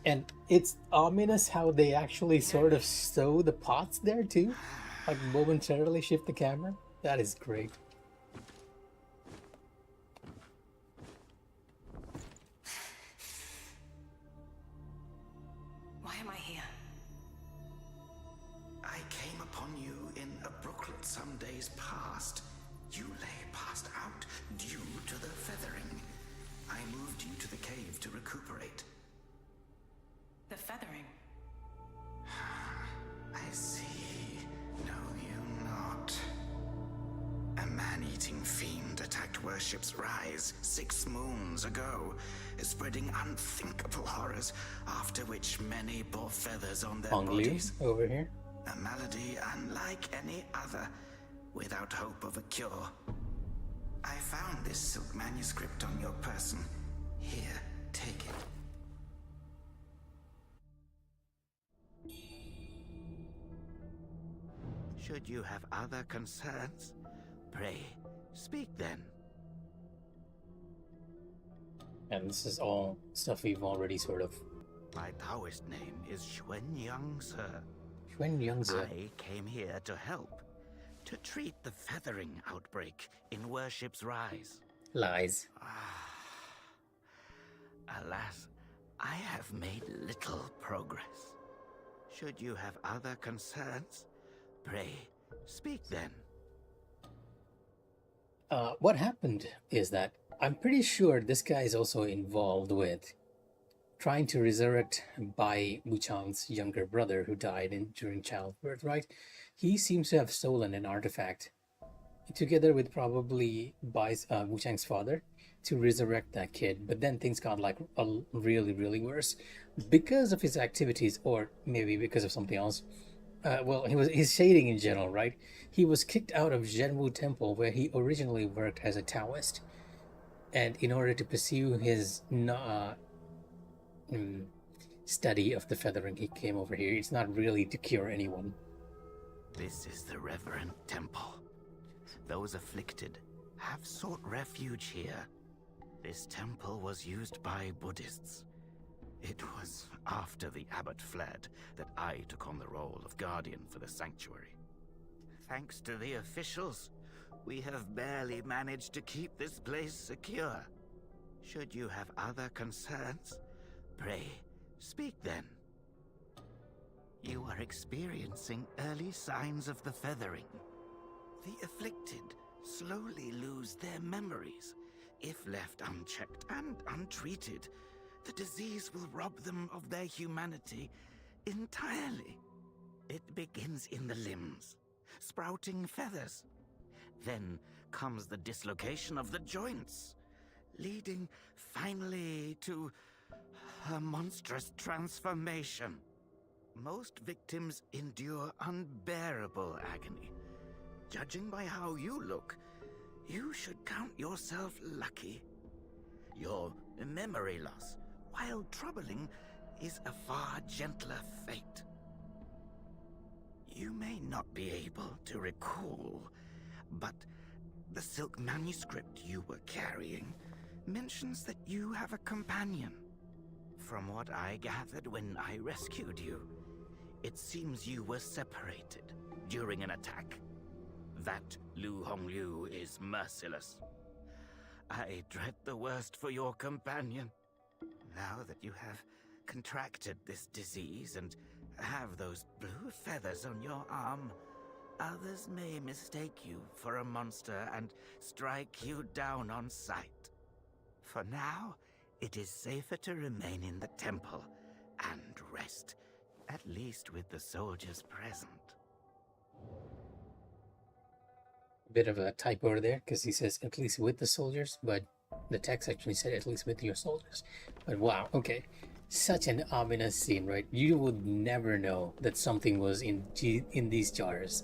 And it's ominous how they actually sort of sew the pots there too. Like momentarily shift the camera. That is great. Why am I here? I came upon you in a brooklet some days past. You lay passed out due to the feathering. I moved you to the cave to recuperate. The feathering. I see. No, you not. A man-eating fiend attacked Worship's Rise 6 moons ago, spreading unthinkable horrors, after which many bore feathers on their Hong Liu bodies. over here. A malady unlike any other, without hope of a cure. I found this silk manuscript on your person. Here, take it. Should you have other concerns, pray, speak then. And this is all stuff we've already sort of. My Taoist name is Xuanyang, sir. Xuan Yangzi. I came here to help, to treat the feathering outbreak in Worship's Rise. Lies. Alas, I have made little progress. Should you have other concerns, pray, speak then. What happened is that I'm pretty sure this guy is also involved with trying to resurrect Bai Wuchang's younger brother who died during childbirth, right? He seems to have stolen an artifact together with probably Wuchang's father to resurrect that kid. But then things got like really, really worse because of his activities, or maybe because of something else. Well, he's shading in general, right? He was kicked out of Zhenwu Temple, where he originally worked as a Taoist, and in order to pursue his study of the feathering, he came over here. It's not really to cure anyone. This is the reverent temple. Those afflicted have sought refuge here. This temple was used by Buddhists. It was after the abbot fled that I took on the role of guardian for the sanctuary. Thanks to the officials, we have barely managed to keep this place secure. Should you have other concerns, pray, speak then. You are experiencing early signs of the feathering. The afflicted slowly lose their memories. If left unchecked and untreated, the disease will rob them of their humanity entirely. It begins in the limbs, sprouting feathers. Then comes the dislocation of the joints, leading finally to a monstrous transformation. Most victims endure unbearable agony. Judging by how you look, you should count yourself lucky. Your memory loss, while troubling, is a far gentler fate. You may not be able to recall, but the silk manuscript you were carrying mentions that you have a companion. From what I gathered when I rescued you, it seems you were separated during an attack. That Lu Hongliu is merciless. I dread the worst for your companion. Now that you have contracted this disease and have those blue feathers on your arm, others may mistake you for a monster and strike you down on sight. For now, it is safer to remain in the temple and rest, at least with the soldiers present. Bit of a typo there, because he says at least with the soldiers, but the text actually said at least with your soldiers. But wow, okay. Such an ominous scene, right? You would never know that something was in these jars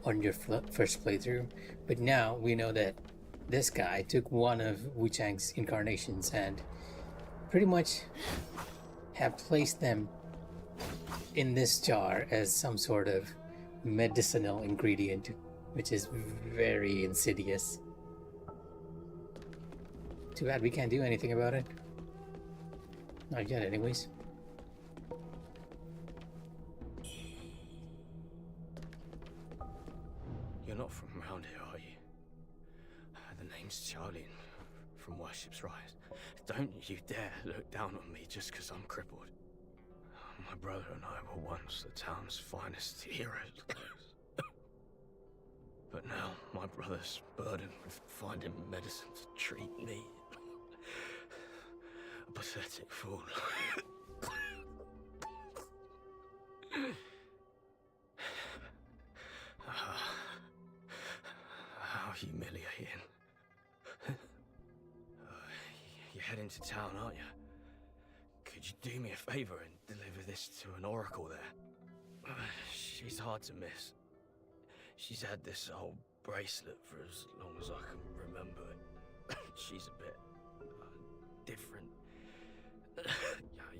on your first playthrough. But now we know that this guy took one of Wuchang's incarnations and pretty much have placed them in this jar as some sort of medicinal ingredient, which is very insidious. Too bad we can't do anything about it. Not yet, anyways. You're not from around here, are you? The name's Charlie from Worship's Rise. Don't you dare look down on me just because I'm crippled. My brother and I were once the town's finest heroes. But now my brother's burdened with finding medicine to treat me. A pathetic fool. How humiliating. You're heading to town, aren't you? Could you do me a favor and deliver this to an oracle there? She's hard to miss. She's had this old bracelet for as long as I can remember. She's a bit different.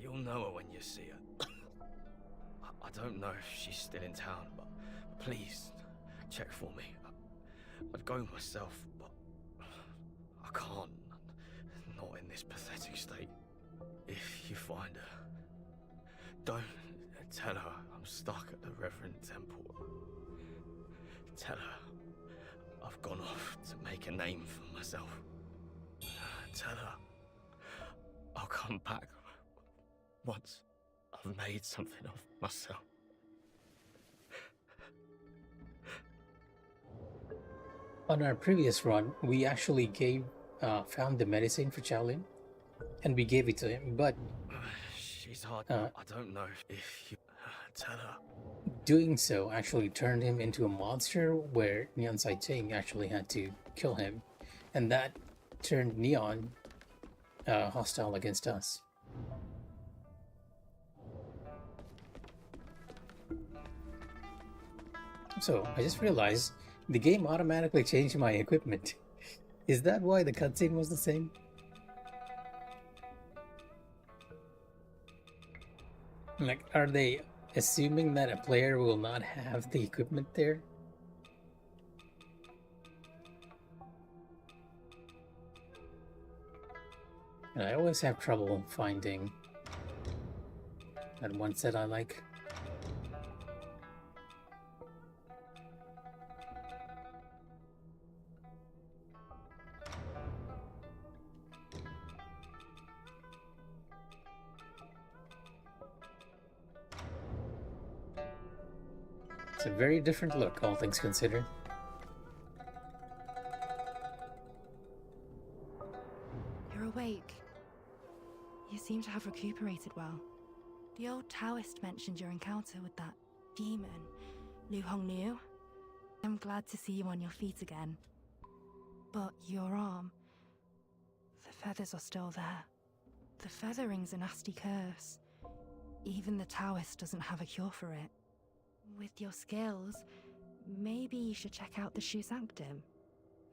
You'll know her when you see her. I don't know if she's still in town, but please check for me. I'd go myself, but I can't. Not in this pathetic state. If you find her, don't tell her I'm stuck at the Reverend Temple. Tell her I've gone off to make a name for myself. Tell her I'll come back once I've made something of myself. On our previous run, we actually found the medicine for Shaolin, and we gave it to him, but She's hard. I don't know if you tell her. doing so actually turned him into a monster where Neon Saiting actually had to kill him, and that turned Neon hostile against us. So, I just realized the game automatically changed my equipment. Is that why the cutscene was the same? Like, are they assuming that a player will not have the equipment there? And I always have trouble finding that one set I like. It's a very different look, all things considered. You're awake. You seem to have recuperated well. The old Taoist mentioned your encounter with that demon, Wuchang knew. I'm glad to see you on your feet again. But your arm, the feathers are still there. The feathering's a nasty curse. Even the Taoist doesn't have a cure for it. With your skills, maybe you should check out the Shu Sanctum.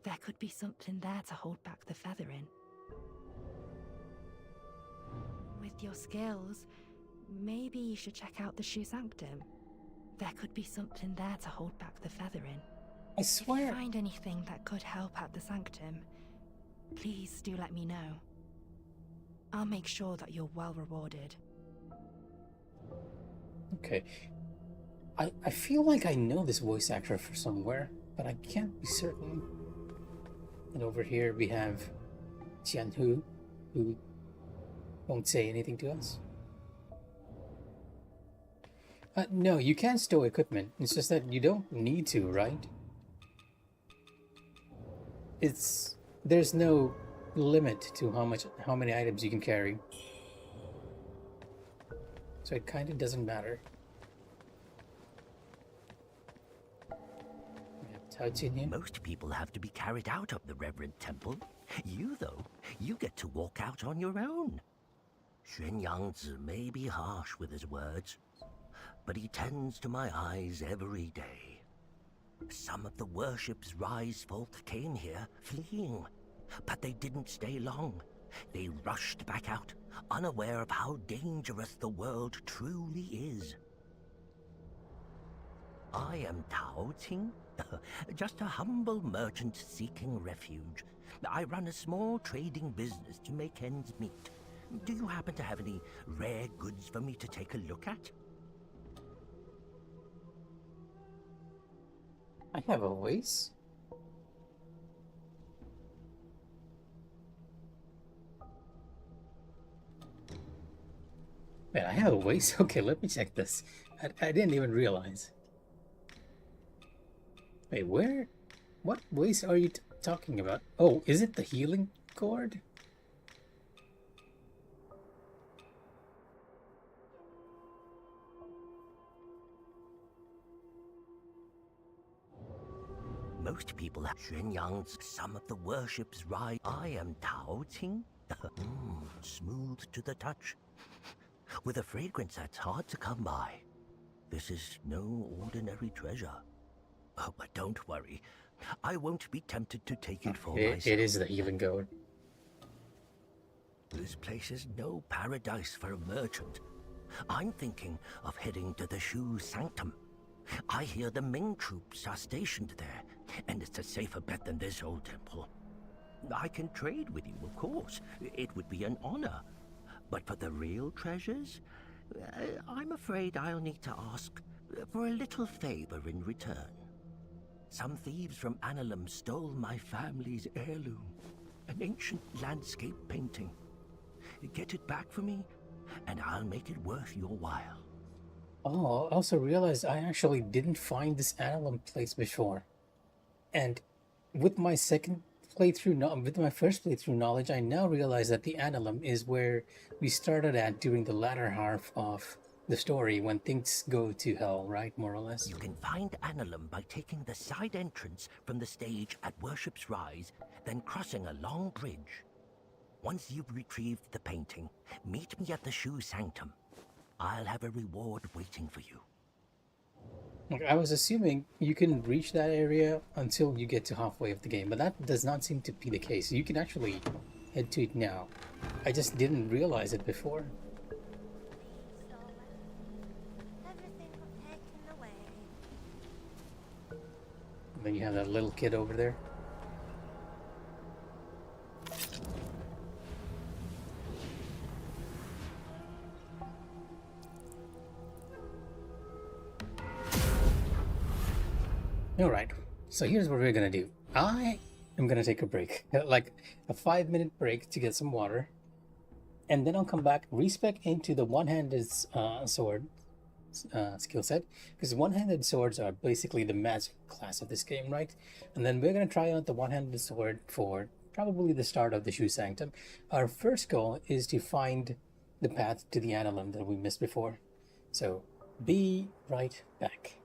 There could be something there to hold back the feathering. With your skills, maybe you should check out the Shu Sanctum. There could be something there to hold back the feathering. I If swear. you find anything that could help at the Sanctum, please do let me know. I'll make sure that you're well rewarded. Okay. I feel like I know this voice actor from somewhere, but I can't be certain. And over here we have Jianhu, who won't say anything to us. No, you can stow equipment. It's just that you don't need to, right? There's no limit to how many items you can carry. So it kind of doesn't matter. Most people have to be carried out of the Reverend Temple. You, though, you get to walk out on your own. Xuan Yangzi may be harsh with his words, but he tends to my eyes every day. Some of the Worship's Rise folk came here, fleeing, but they didn't stay long. They rushed back out, unaware of how dangerous the world truly is. I am Tao Ting, just a humble merchant seeking refuge. I run a small trading business to make ends meet. Do you happen to have any rare goods for me to take a look at? I have a ways? Man, I have a ways? Okay, let me check this. I didn't even realize. Wait, where? What ways are you talking about? Oh, is it the healing cord? Most people have Xuanyang's some of the worships right. I am Tao Ting. Smooth to the touch. With a fragrance that's hard to come by. This is no ordinary treasure. Oh, but don't worry. I won't be tempted to take it for myself. It is the healing cord. This place is no paradise for a merchant. I'm thinking of heading to the Shu Sanctum. I hear the Ming troops are stationed there, and it's a safer bet than this old temple. I can trade with you, of course. It would be an honor. But for the real treasures, I'm afraid I'll need to ask for a little favor in return. Some thieves from Annalum stole my family's heirloom, an ancient landscape painting. Get it back for me, and I'll make it worth your while. Oh, I also realized I actually didn't find this Annalum place before. And with my with my first playthrough knowledge, I now realize that the Annalum is where we started at during the latter half of the story when things go to hell, right? More or less. You can find Annalum by taking the side entrance from the stage at Worship's Rise, then crossing a long bridge. Once you've retrieved the painting, meet me at the Shu Sanctum. I'll have a reward waiting for you. Like, I was assuming you can reach that area until you get to halfway of the game, but that does not seem to be the case. You can actually head to it now. I just didn't realize it before. And then you have that little kid over there. Alright, so here's what we're gonna do. I am gonna take a break, like a 5-minute break to get some water, and then I'll come back, respec into the one-handed sword skill set, because one-handed swords are basically the magic class of this game, right? And then we're gonna try out the one-handed sword for probably the start of the Shu Sanctum. Our first goal is to find the path to the Annalum that we missed before. So, be right back.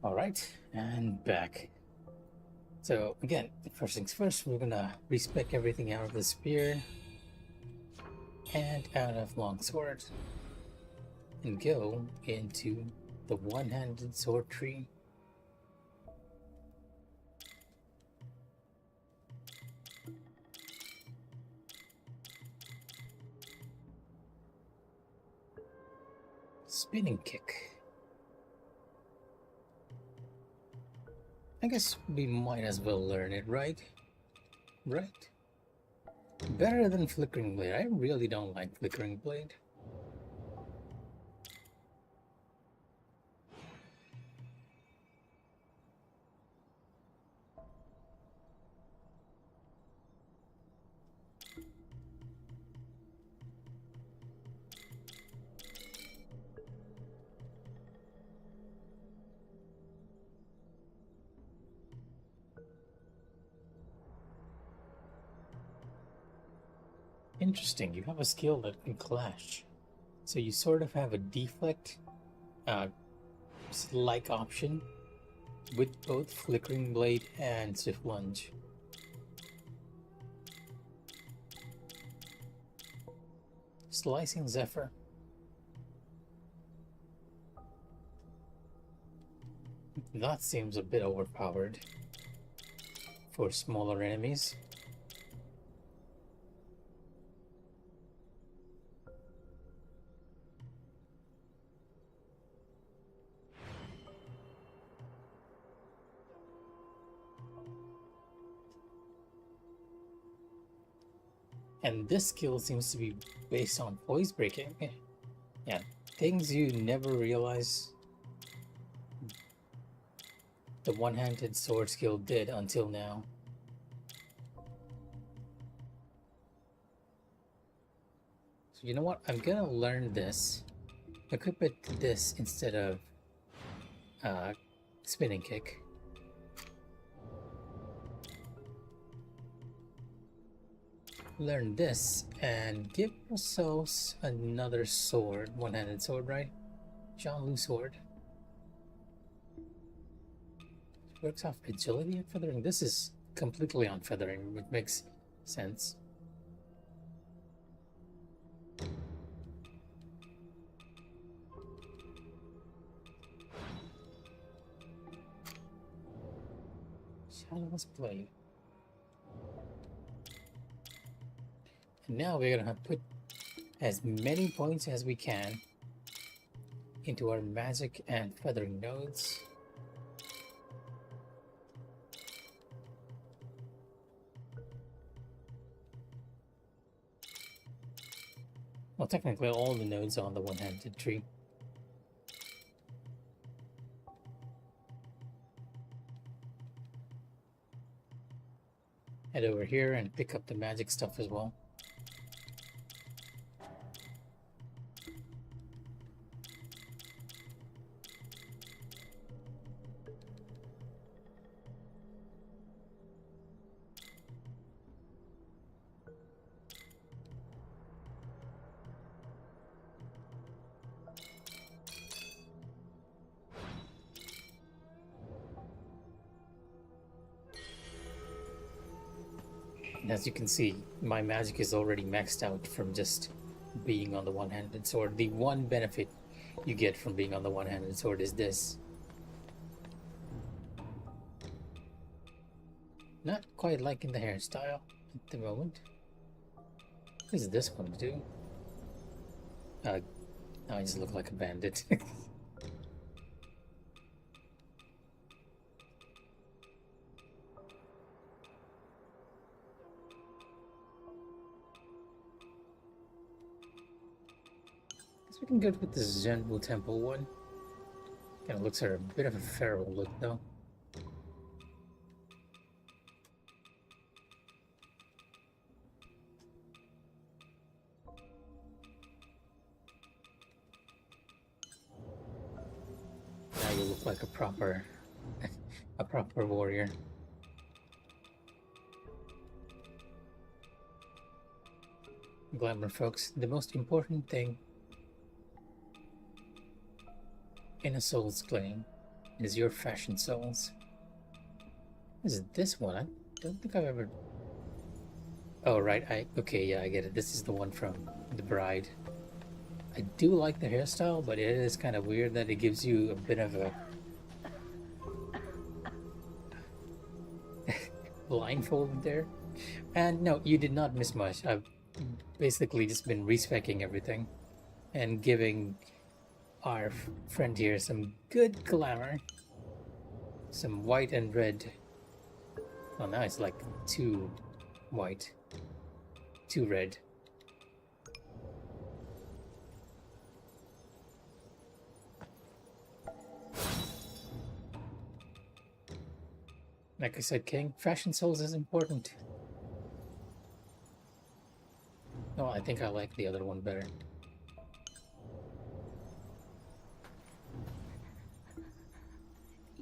Alright, and back. So again, first things first, we're gonna respec everything out of the spear and out of longsword and go into the one-handed sword tree. Spinning kick. I guess we might as well learn it, right? Right? Better than flickering blade. I really don't like flickering blade. Interesting, you have a skill that can clash. So you sort of have a deflect like option with both flickering blade and swift lunge. Slicing Zephyr. That seems a bit overpowered for smaller enemies. And this skill seems to be based on voice breaking. Yeah, things you never realize the one-handed sword skill did until now. So you know what? I'm gonna learn this. Equip it to this instead of spinning kick. Learn this and give ourselves another sword, one-handed sword, right? John Lu sword. Works off agility and feathering. This is completely on feathering, which makes sense. Shadowless blade. And now we're gonna put as many points as we can into our magic and feathering nodes. Well, technically all the nodes are on the one-handed tree. Head over here and pick up the magic stuff as well. And as you can see, my magic is already maxed out from just being on the one-handed sword. The one benefit you get from being on the one-handed sword is this. Not quite liking the hairstyle at the moment. What does this one do? Now I just look like a bandit. We can go with the Zhenwu Temple one. Kind of looks like a bit of a feral look, though. Now you look like a proper warrior. Glamour, folks. The most important thing in a Souls claim is your fashion souls. Is it this one? I don't think I've ever... Oh, right. Okay, yeah, I get it. This is the one from the bride. I do like the hairstyle, but it is kind of weird that it gives you a bit of a blindfold there. And no, you did not miss much. I've basically just been respecking everything and giving our friend here some good glamour. Some white and red. Oh, now it's like 2 white, 2 red. Like I said, King, fashion souls is important. No, I think I like the other one better.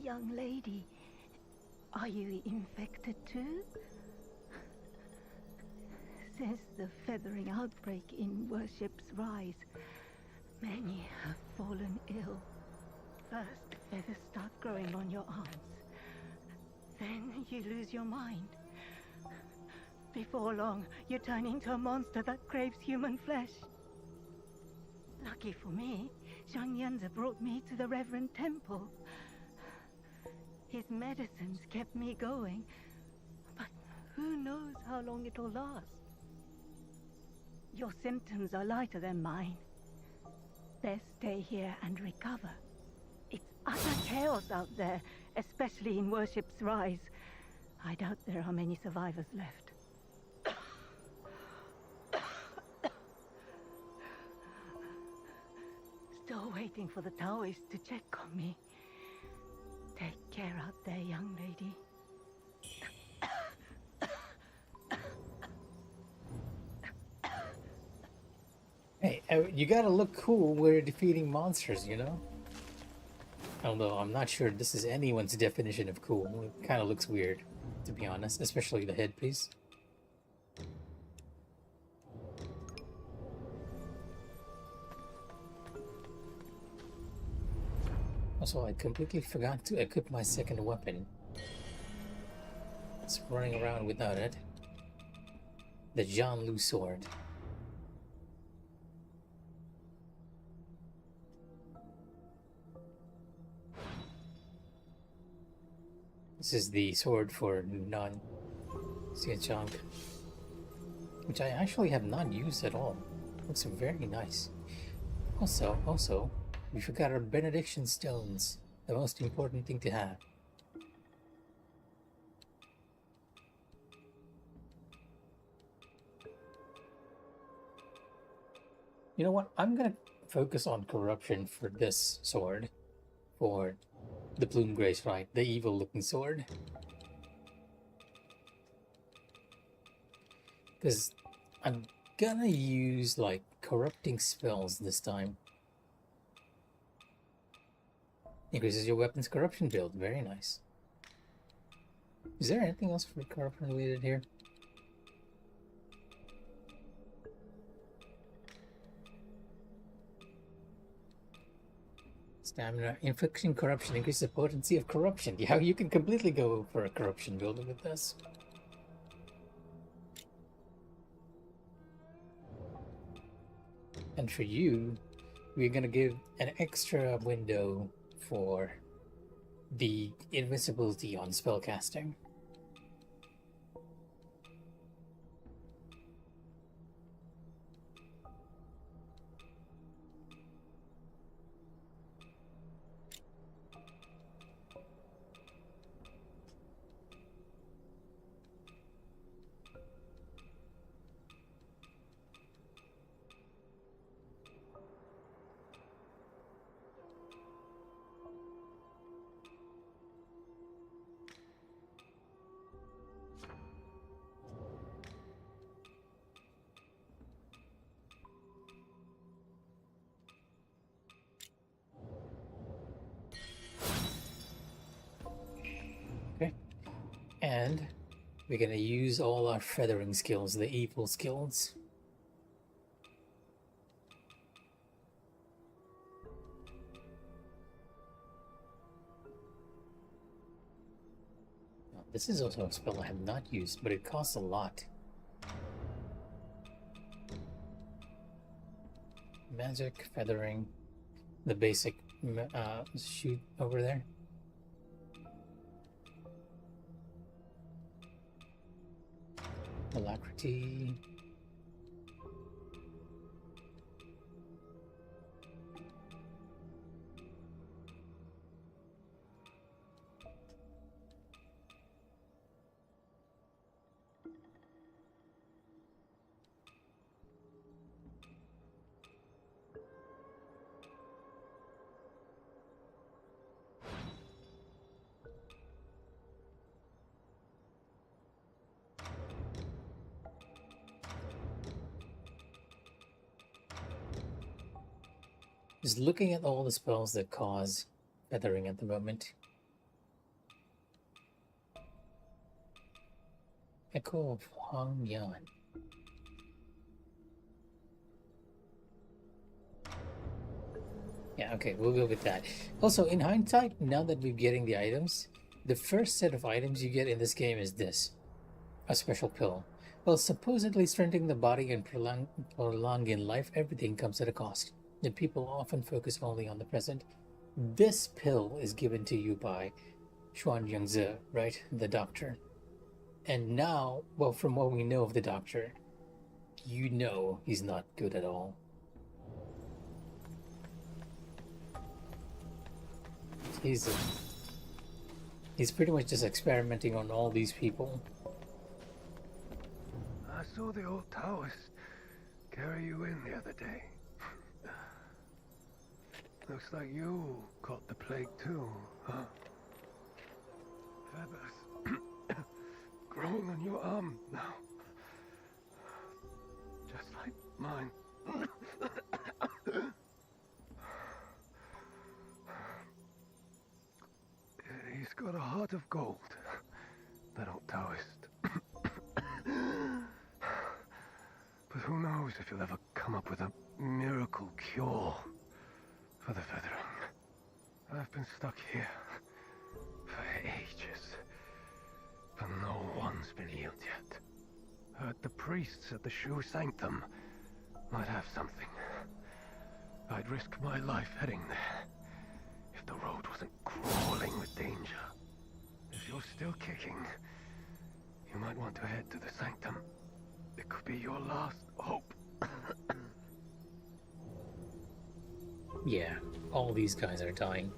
Young lady, are you infected too? Since the feathering outbreak in Worship's Rise, many have fallen ill. First, feathers start growing on your arms. Then you lose your mind. Before long, you turn into a monster that craves human flesh. Lucky for me, Zhang Yanzi brought me to the Reverend Temple. His medicines kept me going, but who knows how long it'll last. Your symptoms are lighter than mine. Best stay here and recover. It's utter chaos out there, especially in Worship's Rise. I doubt there are many survivors left. Still waiting for the Taoists to check on me. Take care out there, young lady. Hey, you gotta look cool when you're defeating monsters, you know? Although I'm not sure this is anyone's definition of cool. It kind of looks weird, to be honest, especially the headpiece. Also, I completely forgot to equip my second weapon. It's running around without it. The Jianlu sword. This is the sword for Nan Xianchang, which I actually have not used at all. Looks very nice. Also, we forgot our benediction stones, the most important thing to have. You know what? I'm gonna focus on corruption for this sword, for the Plume Grace, right? The evil looking sword. Because I'm gonna use like corrupting spells this time. Increases your weapon's corruption build. Very nice. Is there anything else for corruption related here? Stamina. Infliction corruption. Increases the potency of corruption. Yeah, you can completely go for a corruption build with this. And for you, we're gonna give an extra window for the invincibility on spellcasting. And we're gonna use all our feathering skills, the evil skills. This is also a spell I have not used, but it costs a lot. Magic, feathering, the basic shoot over there. Alacrity. Just looking at all the spells that cause feathering at the moment. Echo of Wuchang. Yeah, okay, we'll go with that. Also, in hindsight, now that we're getting the items, the first set of items you get in this game is this. A special pill. Well, supposedly strengthening the body and prolonging life, everything comes at a cost. And people often focus only on the present. This pill is given to you by Xuanyangzi, right? The doctor. And now, well, from what we know of the doctor, you know he's not good at all. He's pretty much just experimenting on all these people. I saw the old Taoist carry you in the other day. Looks like you caught the plague too, huh? Feathers growing on your arm now. Just like mine. He's got a heart of gold, that old Taoist. But who knows if he'll ever come up with a miracle cure for the feathering. I've been stuck here for ages, but no one's been healed yet. Heard the priests at the Shu Sanctum might have something. I'd risk my life heading there if the road wasn't crawling with danger. If you're still kicking, you might want to head to the Sanctum. It could be your last hope. Yeah, all these guys are dying.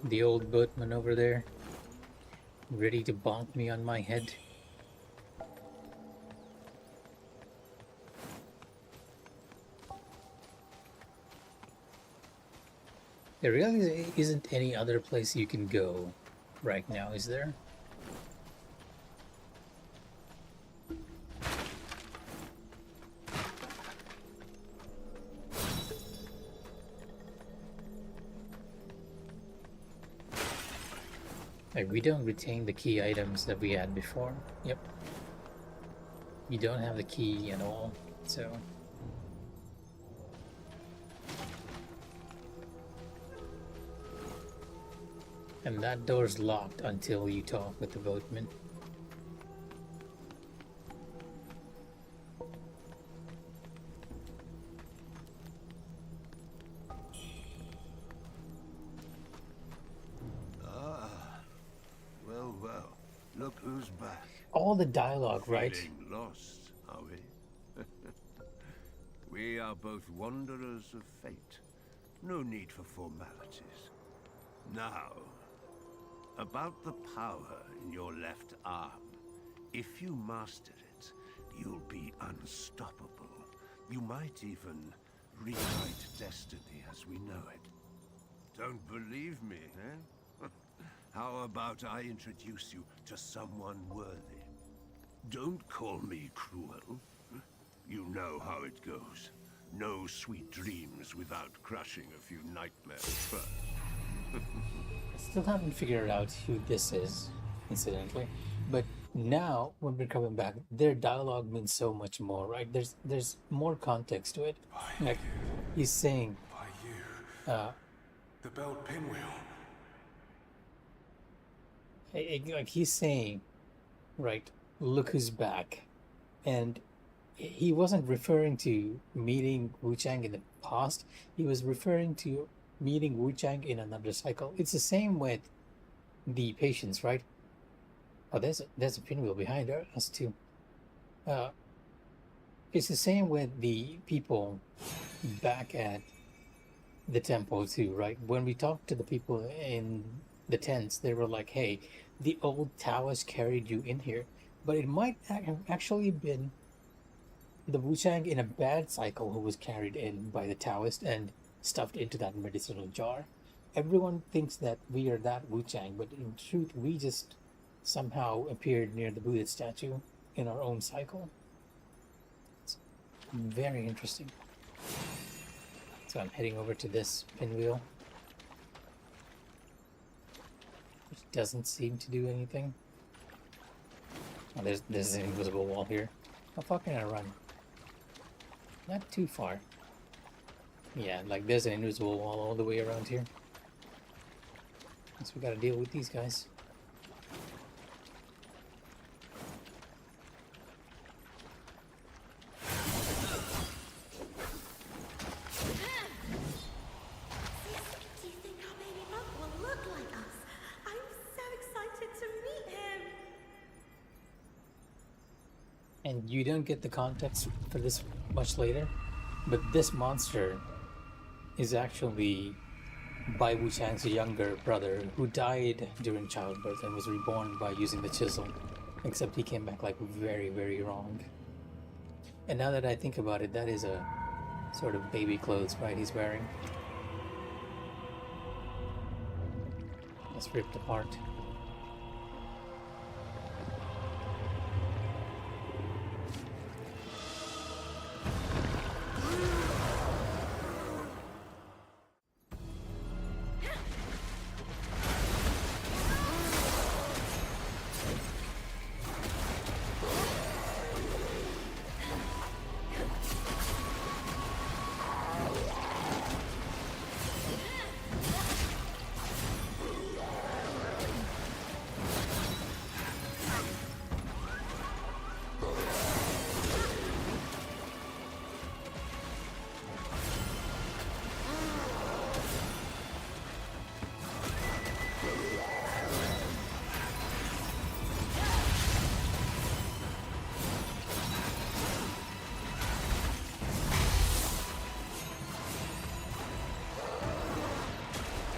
The old boatman over there, ready to bonk me on my head. There really isn't any other place you can go right now, is there? Like, we don't retain the key items that we had before. Yep. You don't have the key at all, so... And that door's locked until you talk with the boatman. Well, look who's back. All the dialogue, right? Feeling lost, are we? We are both wanderers of fate. No need for formalities. Now, about the power in your left arm. If you master it, you'll be unstoppable. You might even rewrite destiny as we know it. Don't believe me, eh? How about I introduce you to someone worthy? Don't call me cruel. You know how it goes. No sweet dreams without crushing a few nightmares first. Still haven't figured out who this is, incidentally. But now, when we're coming back, their dialogue means so much more, right? There's more context to it. Like, he's saying, By you. The belt pinwheel. like he's saying, right, look who's back. And he wasn't referring to meeting Wuchang in the past. He was referring to meeting Wuchang in another cycle. It's the same with the patients, right? Oh, there's a pinwheel behind us too. It's the same with the people back at the temple too, right? When we talked to the people in the tents, they were like, "Hey, the old Taoist carried you in here," but it might have actually been the Wuchang in a bad cycle who was carried in by the Taoist and stuffed into that medicinal jar. Everyone thinks that we are that Wuchang, but in truth, we just somehow appeared near the Buddhist statue in our own cycle. It's very interesting. So I'm heading over to this pinwheel, which doesn't seem to do anything. Oh, there's an invisible wall here. How far can I run? Not too far. Yeah, like there's an invisible wall all the way around here. So we gotta deal with these guys. Do you think our baby bug will look like us? I'm so excited to meet him. And you don't get the context for this much later, but this monster is actually Bai Wuchang's younger brother who died during childbirth and was reborn by using the chisel, except he came back like very, very wrong. And now that I think about it, that is a sort of baby clothes, right, he's wearing. It's ripped apart.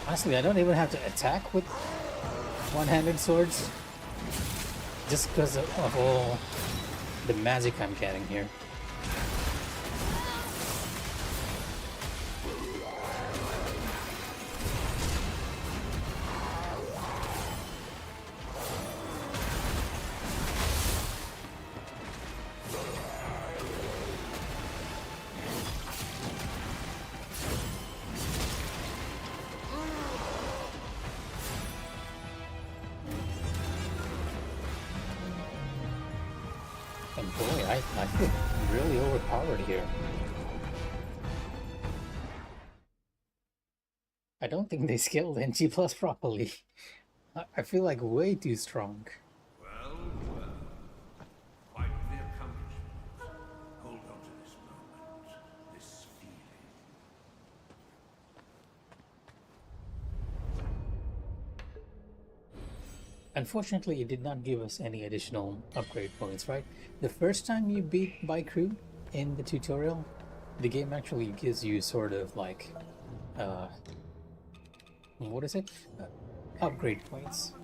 Honestly, I don't even have to attack with one-handed swords, just because of all the magic I'm getting here. And boy, I feel really overpowered here. I don't think they scaled NG Plus properly. I feel like way too strong. Well, quite the accomplishment. Hold on to this moment, this feeling. Unfortunately, it did not give us any additional upgrade points, right? The first time you beat Bai Crew in the tutorial, the game actually gives you sort of like, what is it? Upgrade points.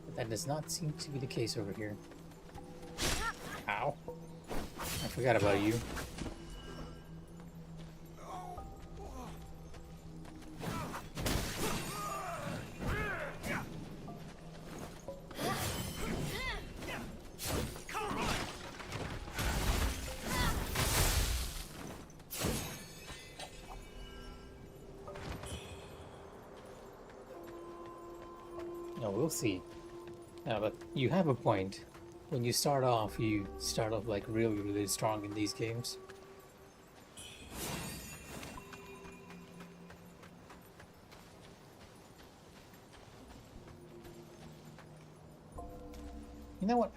But that does not seem to be the case over here. Ow. I forgot about you. No, we'll see. But you have a point. When you start off like really, really strong in these games. You know what?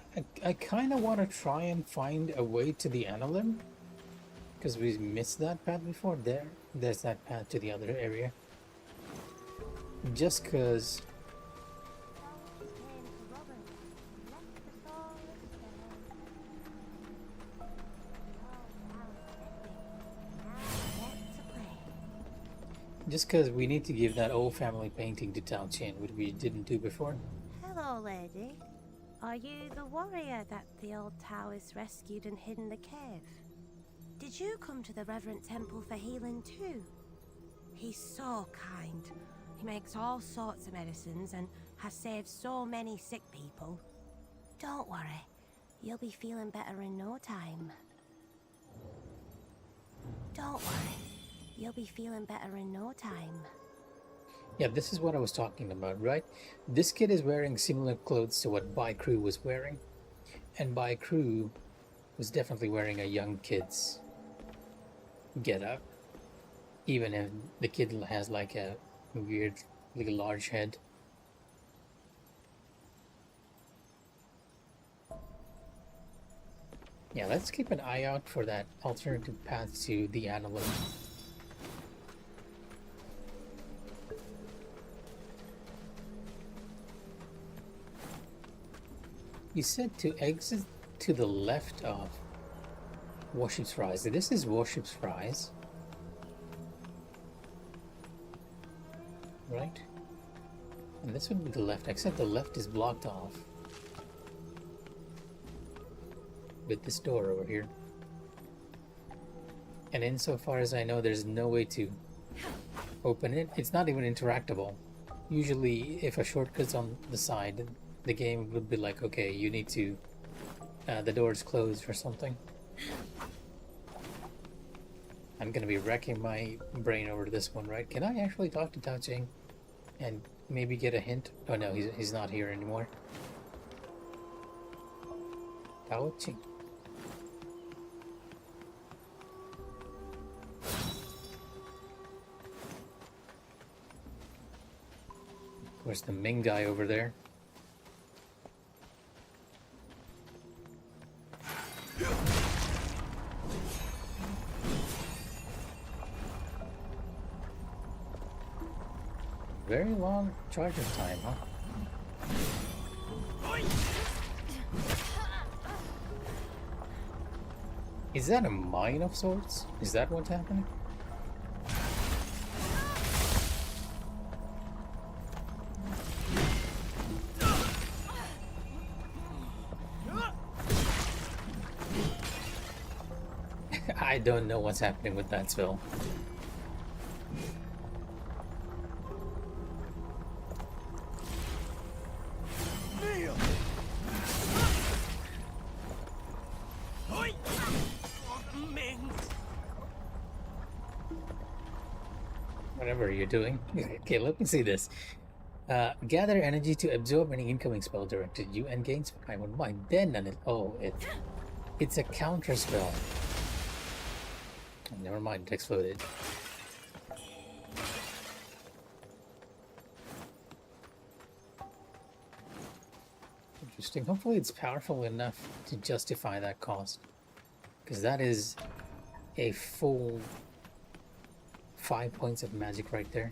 I kind of want to try and find a way to the Annulum. Because we missed that path before. There's that path to the other area. Just because... Just because we need to give that old family painting to Tao Qian, which we didn't do before. Hello, lady. Are you the warrior that the old Taoist rescued and hid in the cave? Did you come to the Reverend Temple for healing too? He's so kind. He makes all sorts of medicines and has saved so many sick people. Don't worry. You'll be feeling better in no time. Don't worry. You'll be feeling better in no time. Yeah, this is what I was talking about, right? This kid is wearing similar clothes to what Bai Crew was wearing. And Bai Crew was definitely wearing a young kid's getup. Even if the kid has like a weird, like a large head. Yeah, let's keep an eye out for that alternative path to the Annulum. You said to exit to the left of Warship's Rise. This is Warship's Rise. Right? And this would be the left, except the left is blocked off. With this door over here. And insofar as I know, there's no way to open it. It's not even interactable. Usually, if a shortcut's on the side, the game would be like, okay, you need to... the door's closed or something. I'm gonna be wrecking my brain over this one, right? Can I actually talk to Tao Ching? And maybe get a hint? Oh no, he's not here anymore. Tao Ching. Where's the Ming guy over there? Very long charging time, huh? Is that a mine of sorts? Is that what's happening? I don't know what's happening with that spell. Whatever you're doing. Okay, let me see this. Gather energy to absorb any incoming spell directed you and gain spell. Would mind. Then it's a counter spell. Oh, never mind, it exploded. Interesting. Hopefully it's powerful enough to justify that cost. Because that is a full 5 points of magic right there.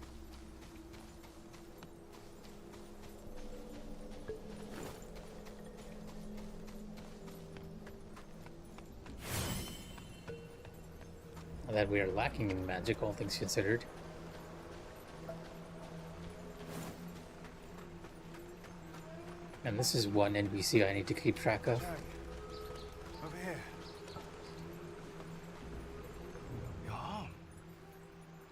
That we are lacking in magic, all things considered. And this is one NPC I need to keep track of. Over here. Your arm.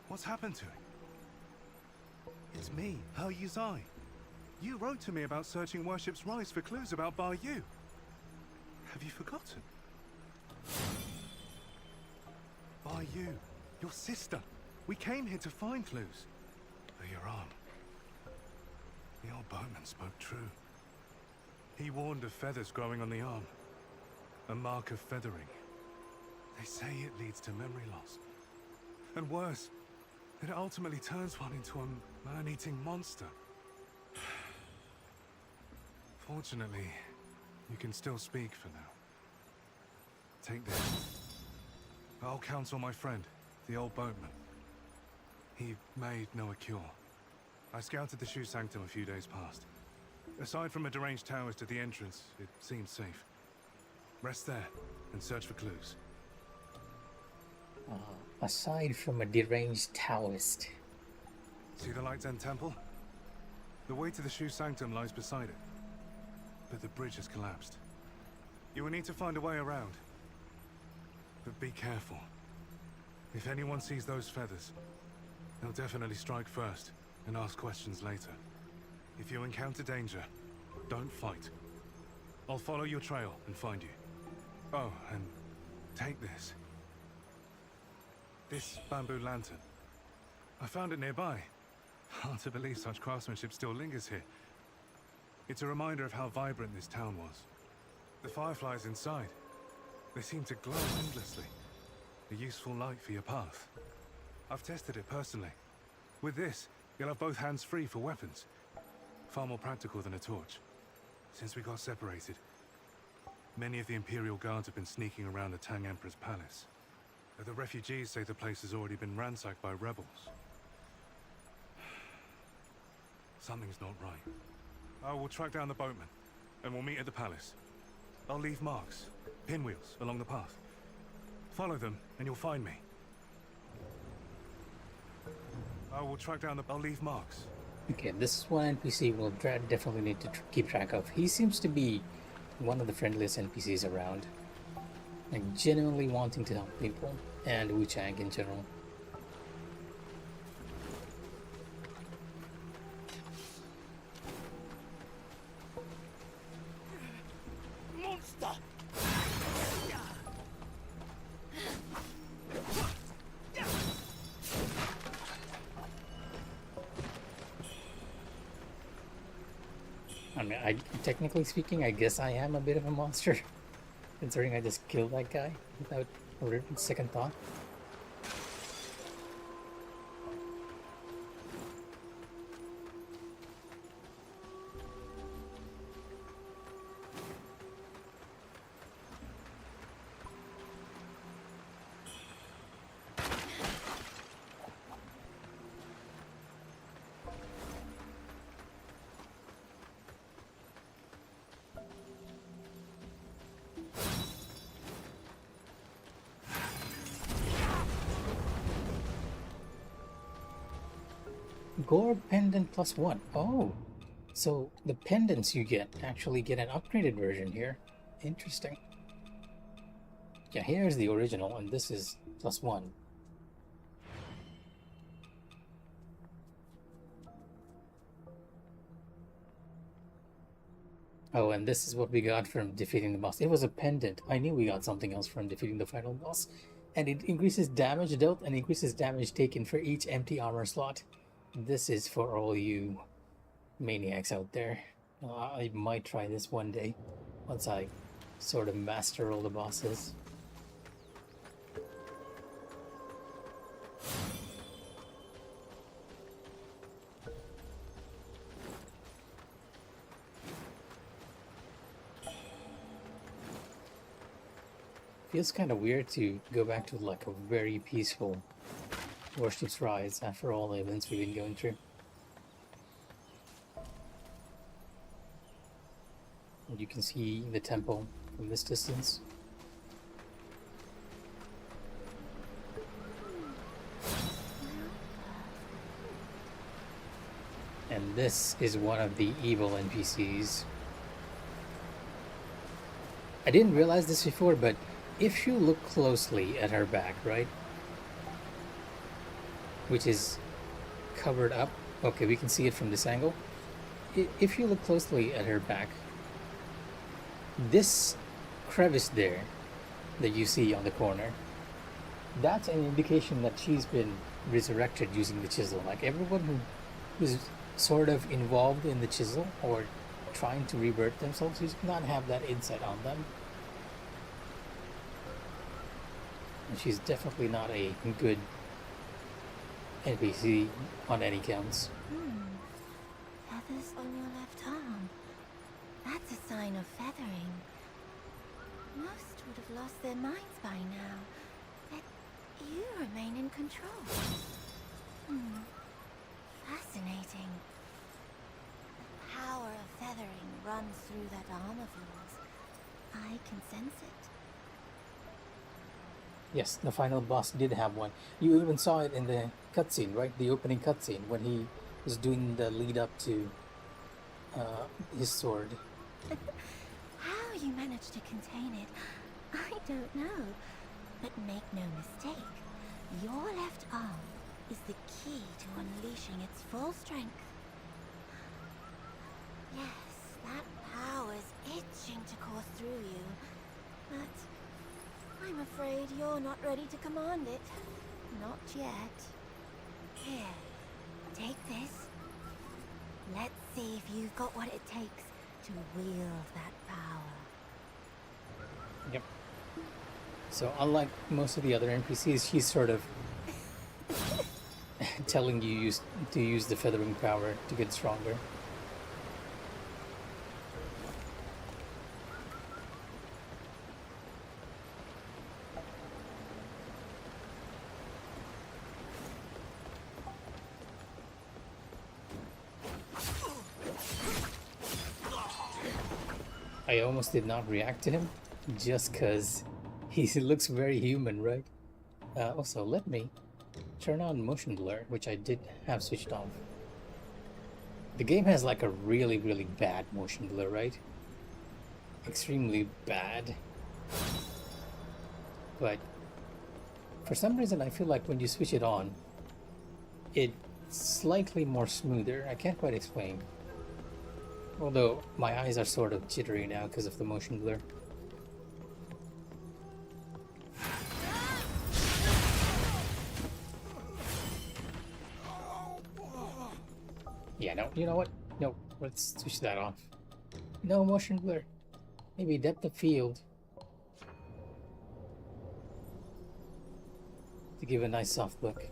What's happened to it? It's me, He Yuzai. You wrote to me about searching Worship's Rise for clues about Bar Yu. Have you forgotten? Bar Yu, your sister. We came here to find clues. For your arm. The old boatman spoke true. He warned of feathers growing on the arm. A mark of feathering. They say it leads to memory loss. And worse, it ultimately turns one into a man-eating monster. Fortunately, you can still speak for now. Take this. I'll counsel my friend, the old boatman. He may know a cure. I scouted the shoe sanctum a few days past. Aside from a deranged towers to the entrance, it seems safe. Rest there and search for clues. Aside from a deranged Taoist. See the Light's End Temple? The way to the shoe sanctum lies beside it. But the bridge has collapsed. You will need to find a way around. But be careful. If anyone sees those feathers, they'll definitely strike first and ask questions later. If you encounter danger, don't fight. I'll follow your trail and find you. Oh, and take this. This bamboo lantern. I found it nearby. Hard to believe such craftsmanship still lingers here. It's a reminder of how vibrant this town was. The fireflies inside, they seem to glow endlessly. A useful light for your path. I've tested it personally. With this, you'll have both hands free for weapons. Far more practical than a torch. Since we got separated, many of the Imperial Guards have been sneaking around the Tang Emperor's palace. The refugees say the place has already been ransacked by rebels. Something's not right. I will track down the boatman, and we'll meet at the palace. I'll leave marks, pinwheels, along the path. Follow them, and you'll find me. I will track down the... I'll leave marks. Okay, this is one NPC we'll definitely need to keep track of. He seems to be one of the friendliest NPCs around. Like, genuinely wanting to help people, and Wuchang in general. Monster! I mean, technically speaking, I guess I am a bit of a monster. Considering I just killed that guy without a second thought. Gore pendant +1. Oh, so the pendants you get actually get an upgraded version here. Interesting. Yeah, here's the original, and this is +1. Oh, and this is what we got from defeating the boss. It was a pendant. I knew we got something else from defeating the final boss. And it increases damage dealt and increases damage taken for each empty armor slot. This is for all you maniacs out there. I might try this one day, once I sort of master all the bosses. Feels kind of weird to go back to like a very peaceful Worship's Rise after all the events we've been going through. And you can see the temple from this distance. And this is one of the evil NPCs. I didn't realize this before, but if you look closely at her back, right? Which is covered up. Okay, we can see it from this angle. If you look closely at her back, this crevice there that you see on the corner, that's an indication that she's been resurrected using the chisel. Like everyone who's sort of involved in the chisel or trying to rebirth themselves, who do not have that insight on them. And she's definitely not a good NPC on any counts. Feathers on your left arm. That's a sign of feathering. Most would have lost their minds by now. But you remain in control. Fascinating. The power of feathering runs through that arm of yours. I can sense it. Yes, the final boss did have one. You even saw it in the cutscene, right? The opening cutscene when he was doing the lead up to his sword. How you managed to contain it, I don't know. But make no mistake, your left arm is the key to unleashing its full strength. Yes, that power's itching to course through you, but I'm afraid you're not ready to command it. Not yet. Here, take this. Let's see if you've got what it takes to wield that power. Yep. So unlike most of the other NPCs, she's sort of telling you to use the feathering power to get stronger. I almost did not react to him, just because he looks very human, right? Also, let me turn on motion blur, which I did have switched off. The game has like a really, really bad motion blur, right? Extremely bad. But for some reason, I feel like when you switch it on, it's slightly more smoother. I can't quite explain. Although my eyes are sort of jittery now because of the motion blur. Yeah, no, you know what? No, let's switch that off. No motion blur. Maybe depth of field. To give a nice soft look.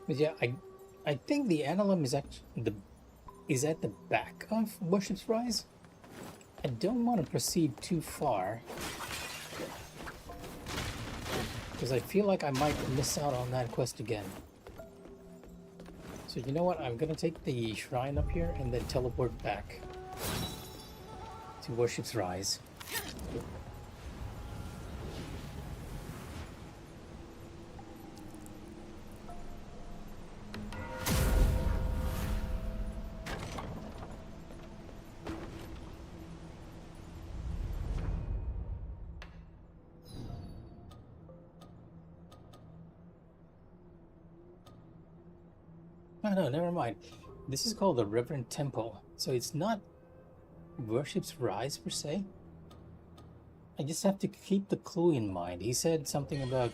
But yeah, I think the annulum is actually at the back of Worship's Rise. I don't want to proceed too far because I feel like I might miss out on that quest again. So you know what? I'm gonna take the shrine up here and then teleport back to Worship's Rise. Oh, no, never mind. This is called the Reverend Temple, so it's not Worship's Rise per se. I just have to keep the clue in mind. He said something about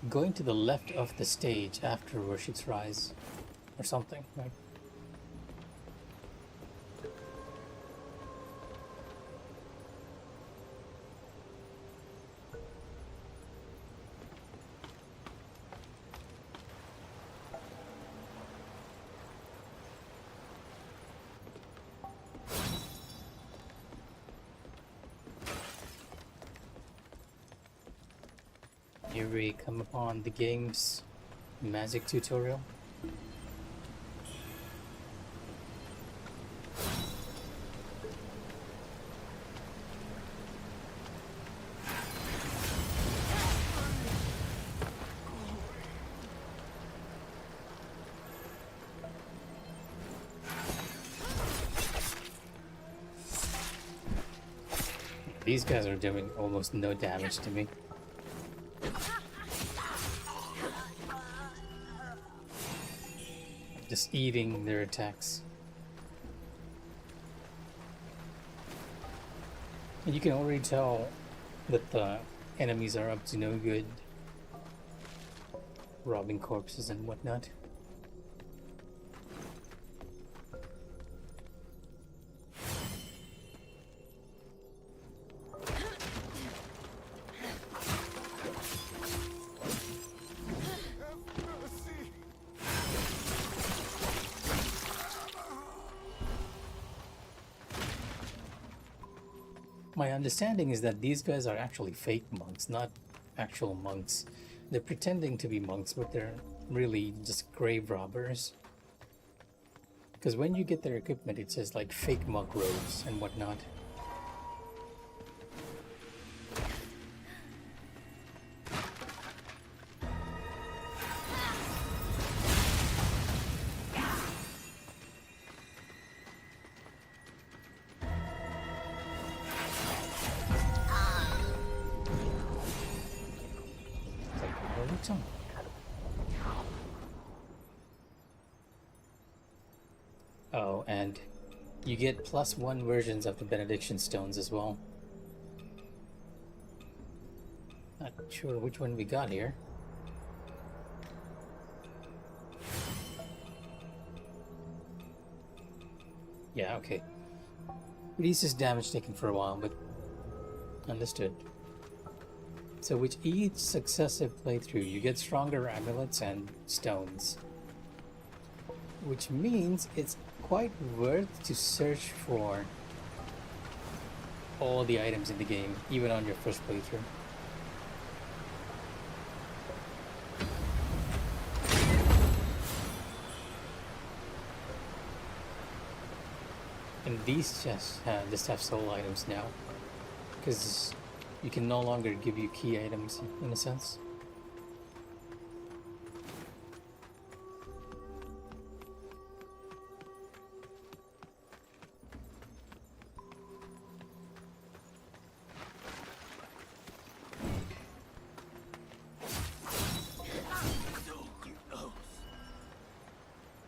going to the left of the stage after Worship's Rise, or something, right? Here we come upon the game's magic tutorial. These guys are doing almost no damage to me. Just eating their attacks. And you can already tell that the enemies are up to no good, robbing corpses and whatnot. My understanding is that these guys are actually fake monks, not actual monks. They're pretending to be monks, but they're really just grave robbers. Because when you get their equipment, it says like fake monk robes and whatnot. Wuchang. Oh, and you get +1 versions of the benediction stones as well. Not sure which one we got here. Yeah, okay. Reduces damage taken for a while, but understood. So with each successive playthrough, you get stronger amulets and stones. Which means it's quite worth to search for all the items in the game, even on your first playthrough. And these chests just have soul items now, because you can no longer give you key items, in a sense.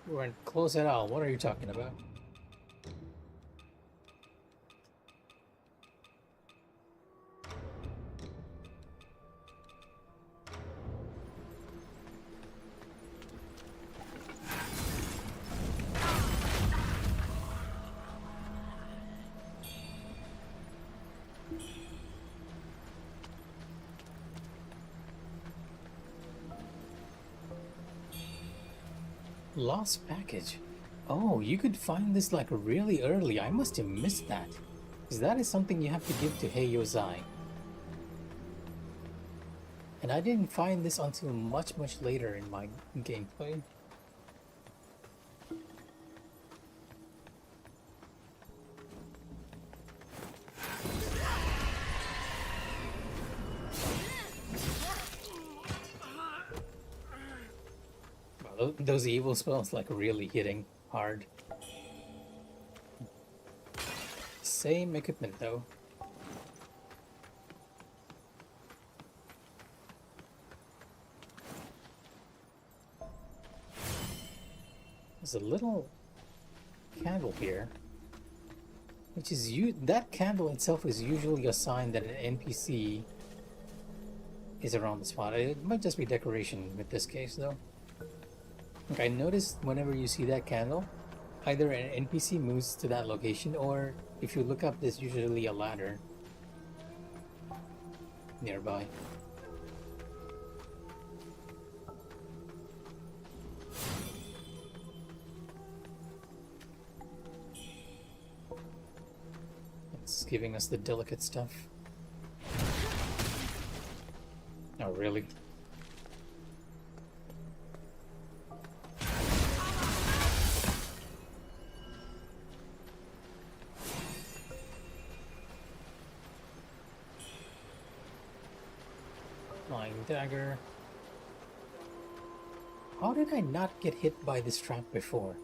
We weren't close at all. What are you talking about? Lost package. Oh, you could find this like really early. I must have missed that. Because that is something you have to give to Heiyozai. And I didn't find this until much later in my gameplay. Those evil spells like really hitting hard. Same equipment though. There's a little candle here, which is that candle itself is usually a sign that an NPC is around the spot. It might just be decoration with this case though. I noticed whenever you see that candle, either an NPC moves to that location, or if you look up, there's usually a ladder nearby. It's giving us the delicate stuff. Oh, really? Flying dagger. How did I not get hit by this trap before?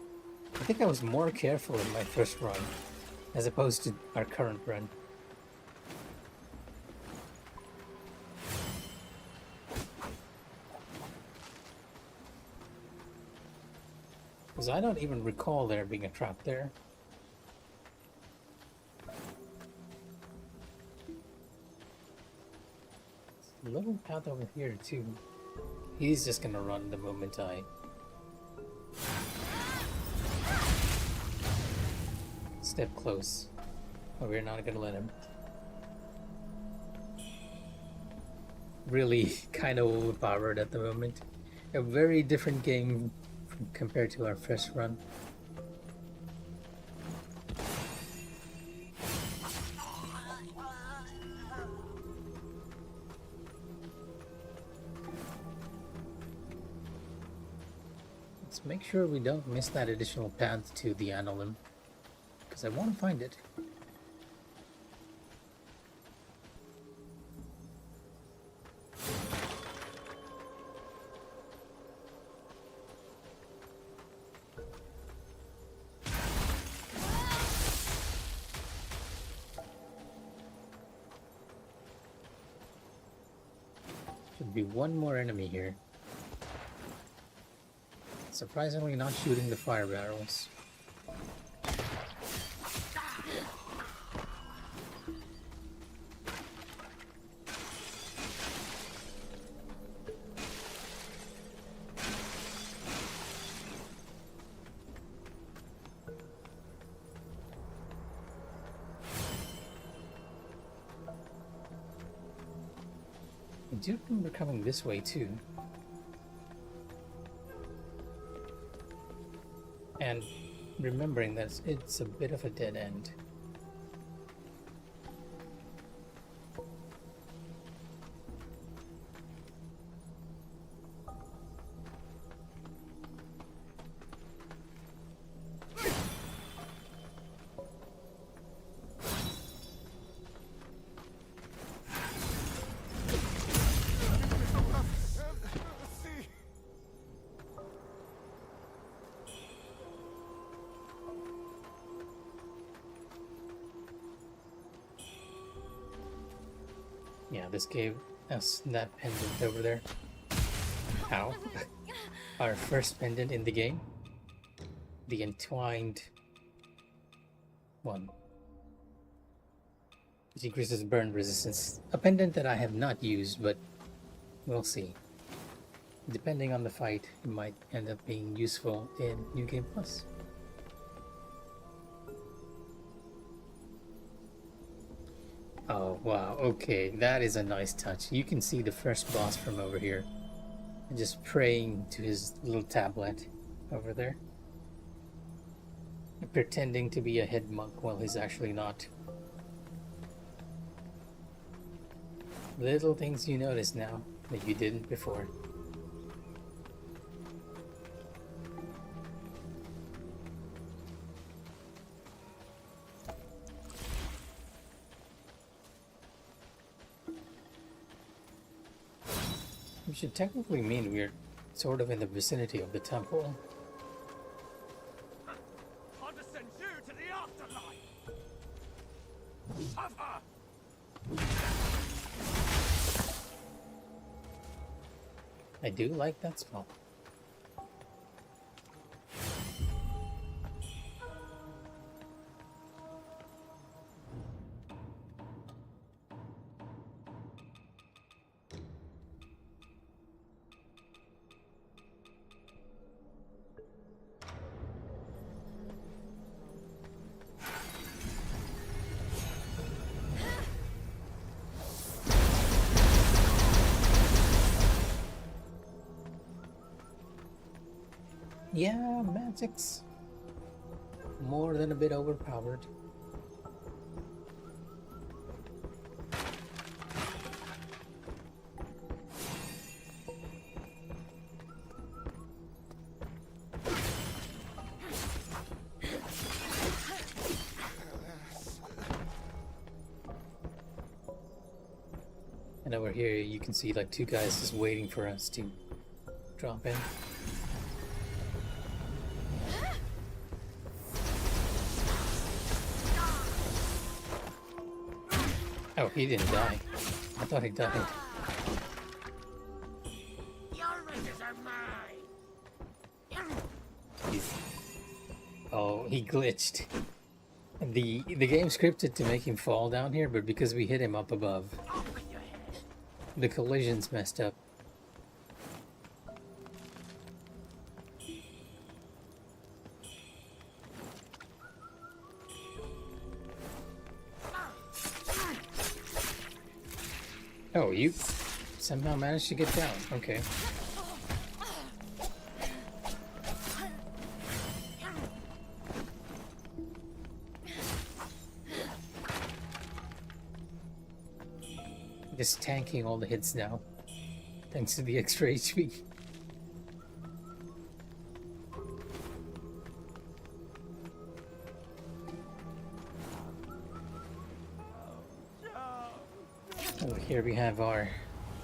I think I was more careful in my first run, as opposed to our current run. Because I don't even recall there being a trap there. a little path over here too. He's just gonna run the moment I step close. But we're not gonna let him. Really kind of overpowered at the moment. A very different game compared to our first run. Let's make sure we don't miss that additional path to the Annulum, because I want to find it. Should be one more enemy here. Surprisingly not shooting the fire barrels. I do remember coming this way too. And remembering that it's a bit of a dead end. Yeah, this gave us that pendant over there. Ow. Our first pendant in the game. The entwined one. Which increases burn resistance. A pendant that I have not used, but we'll see. Depending on the fight, it might end up being useful in New Game Plus. Oh wow, okay, that is a nice touch. You can see the first boss from over here. Just praying to his little tablet over there. Pretending to be a head monk while he's actually not. Little things you notice now that you didn't before. Which should technically mean we're sort of in the vicinity of the temple. I'll just send you to the afterlife. Have her. I do like that spell. Yeah, magic's more than a bit overpowered. And over here you can see like two guys just waiting for us to drop in. Oh, he didn't die. I thought he died. Your riches are mine. Oh, he glitched. The game scripted to make him fall down here, but because we hit him up above, Off with your head. The collision's messed up. Oh, you somehow managed to get down. Okay. Just tanking all the hits now, thanks to the extra HP. Oh, here we have our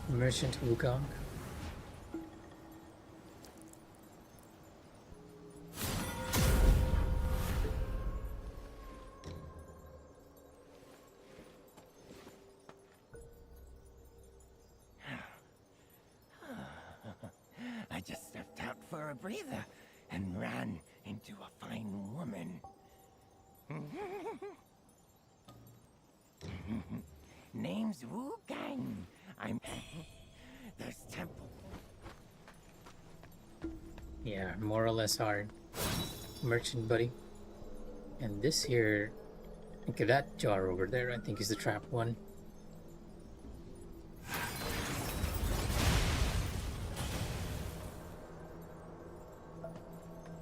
merchant Wuchang. I just stepped out for a breather and ran into a fine woman. Name's Wuchang. I'm this temple. Yeah, more or less our merchant buddy. And this here, okay, that jar over there, I think is the trap one.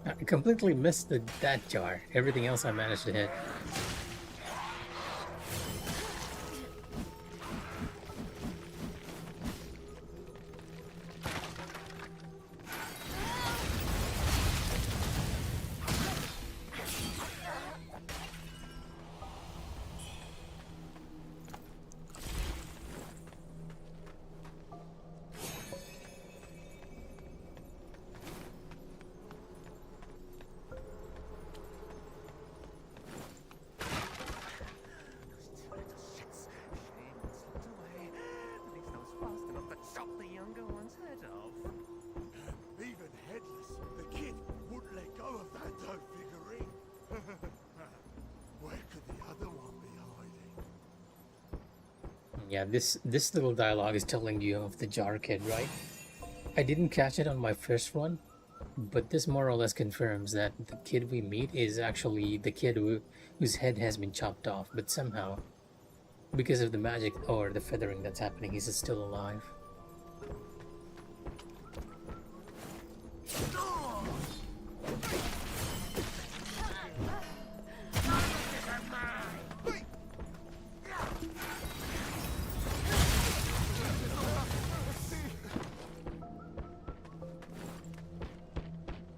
I completely missed that jar. Everything else I managed to hit. Even headless, the kid wouldn't let go of that dope figurine. Where could the other one be hiding? Yeah, this little dialogue is telling you of the jar kid, right? I didn't catch it on my first run, but this more or less confirms that the kid we meet is actually the kid whose head has been chopped off, but somehow, because of the magic or the feathering that's happening, he's still alive.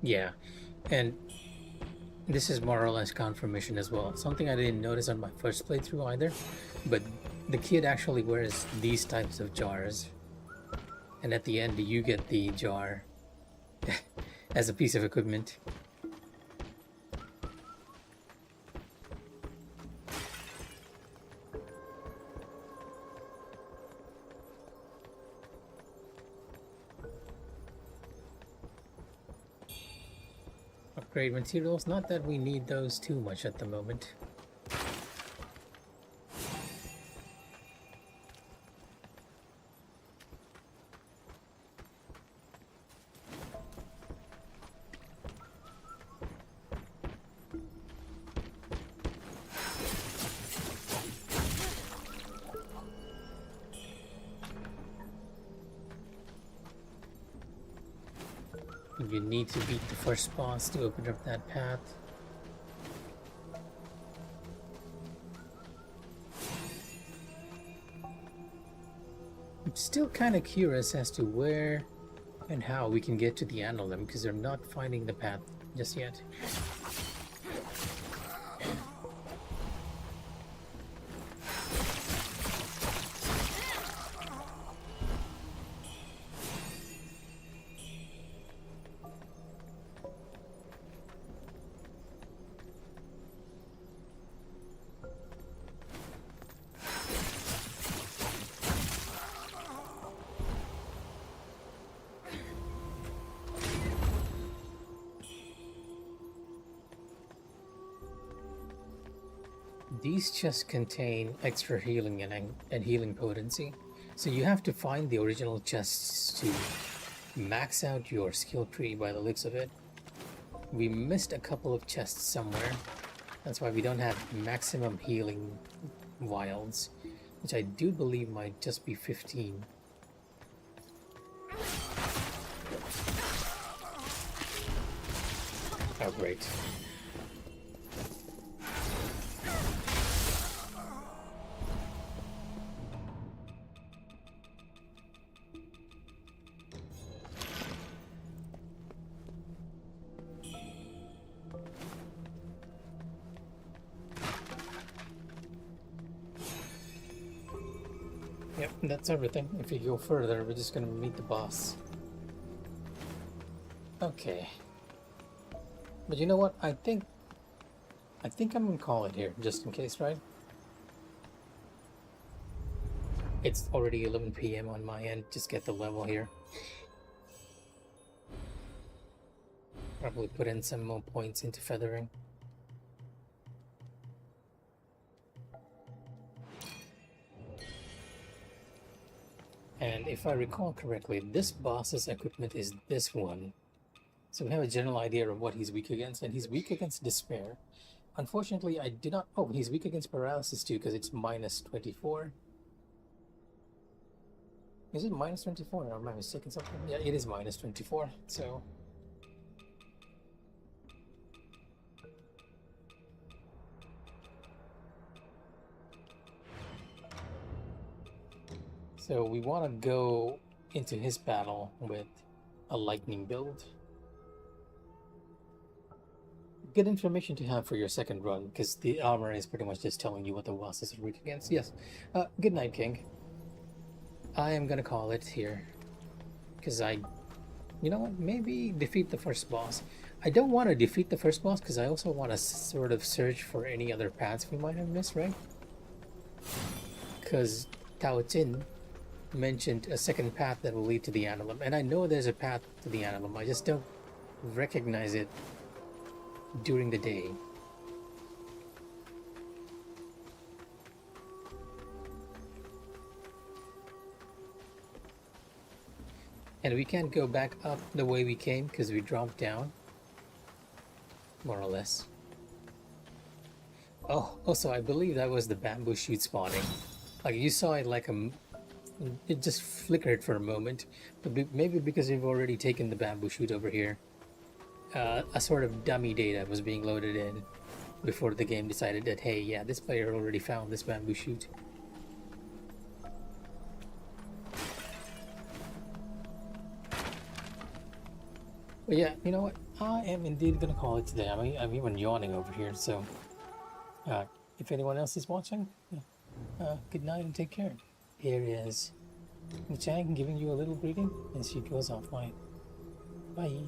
Yeah, and this is more or less confirmation as well. Something I didn't notice on my first playthrough either, but the kid actually wears these types of jars, and at the end you get the jar as a piece of equipment. Upgrade materials, not that we need those too much at the moment. You need to beat the first boss to open up that path. I'm still kind of curious as to where and how we can get to the Annulum, because I'm not finding the path just yet. These chests contain extra healing and healing potency. So you have to find the original chests to max out your skill tree by the looks of it. We missed a couple of chests somewhere. That's why we don't have maximum healing vials, which I do believe might just be 15. Oh, great. Yep, that's everything. If you go further, we're just gonna meet the boss. Okay. But you know what? I think I'm gonna call it here, just in case, right? It's already 11 PM on my end. Just get the level here. Probably put in some more points into feathering. And if I recall correctly, this boss's equipment is this one. So we have a general idea of what he's weak against, and he's weak against despair. Unfortunately, I did not... Oh, he's weak against paralysis too, because it's minus 24. Is it minus 24, or am I mistaken something? Yeah, it is minus 24, so... So we want to go into his battle with a lightning build. Good information to have for your second run, because the armor is pretty much just telling you what the bosses are weak against. Yes. Good night, King. I am gonna call it here. Because you know what, maybe defeat the first boss. I don't want to defeat the first boss, because I also want to sort of search for any other paths we might have missed, right? Because Tao Jin mentioned a second path that will lead to the Annulum, and I know there's a path to the Annulum, I just don't recognize it during the day. And we can't go back up the way we came because we dropped down, more or less. Oh, also I believe that was the bamboo shoot spawning. Like you saw it like it just flickered for a moment, but maybe because we've already taken the bamboo shoot over here, a sort of dummy data was being loaded in before the game decided that, hey, yeah, this player already found this bamboo shoot. But yeah, you know what? I am indeed gonna call it today. I'm even yawning over here, so if anyone else is watching, good night and take care. Here is Wuchang giving you a little greeting as she goes offline. Bye.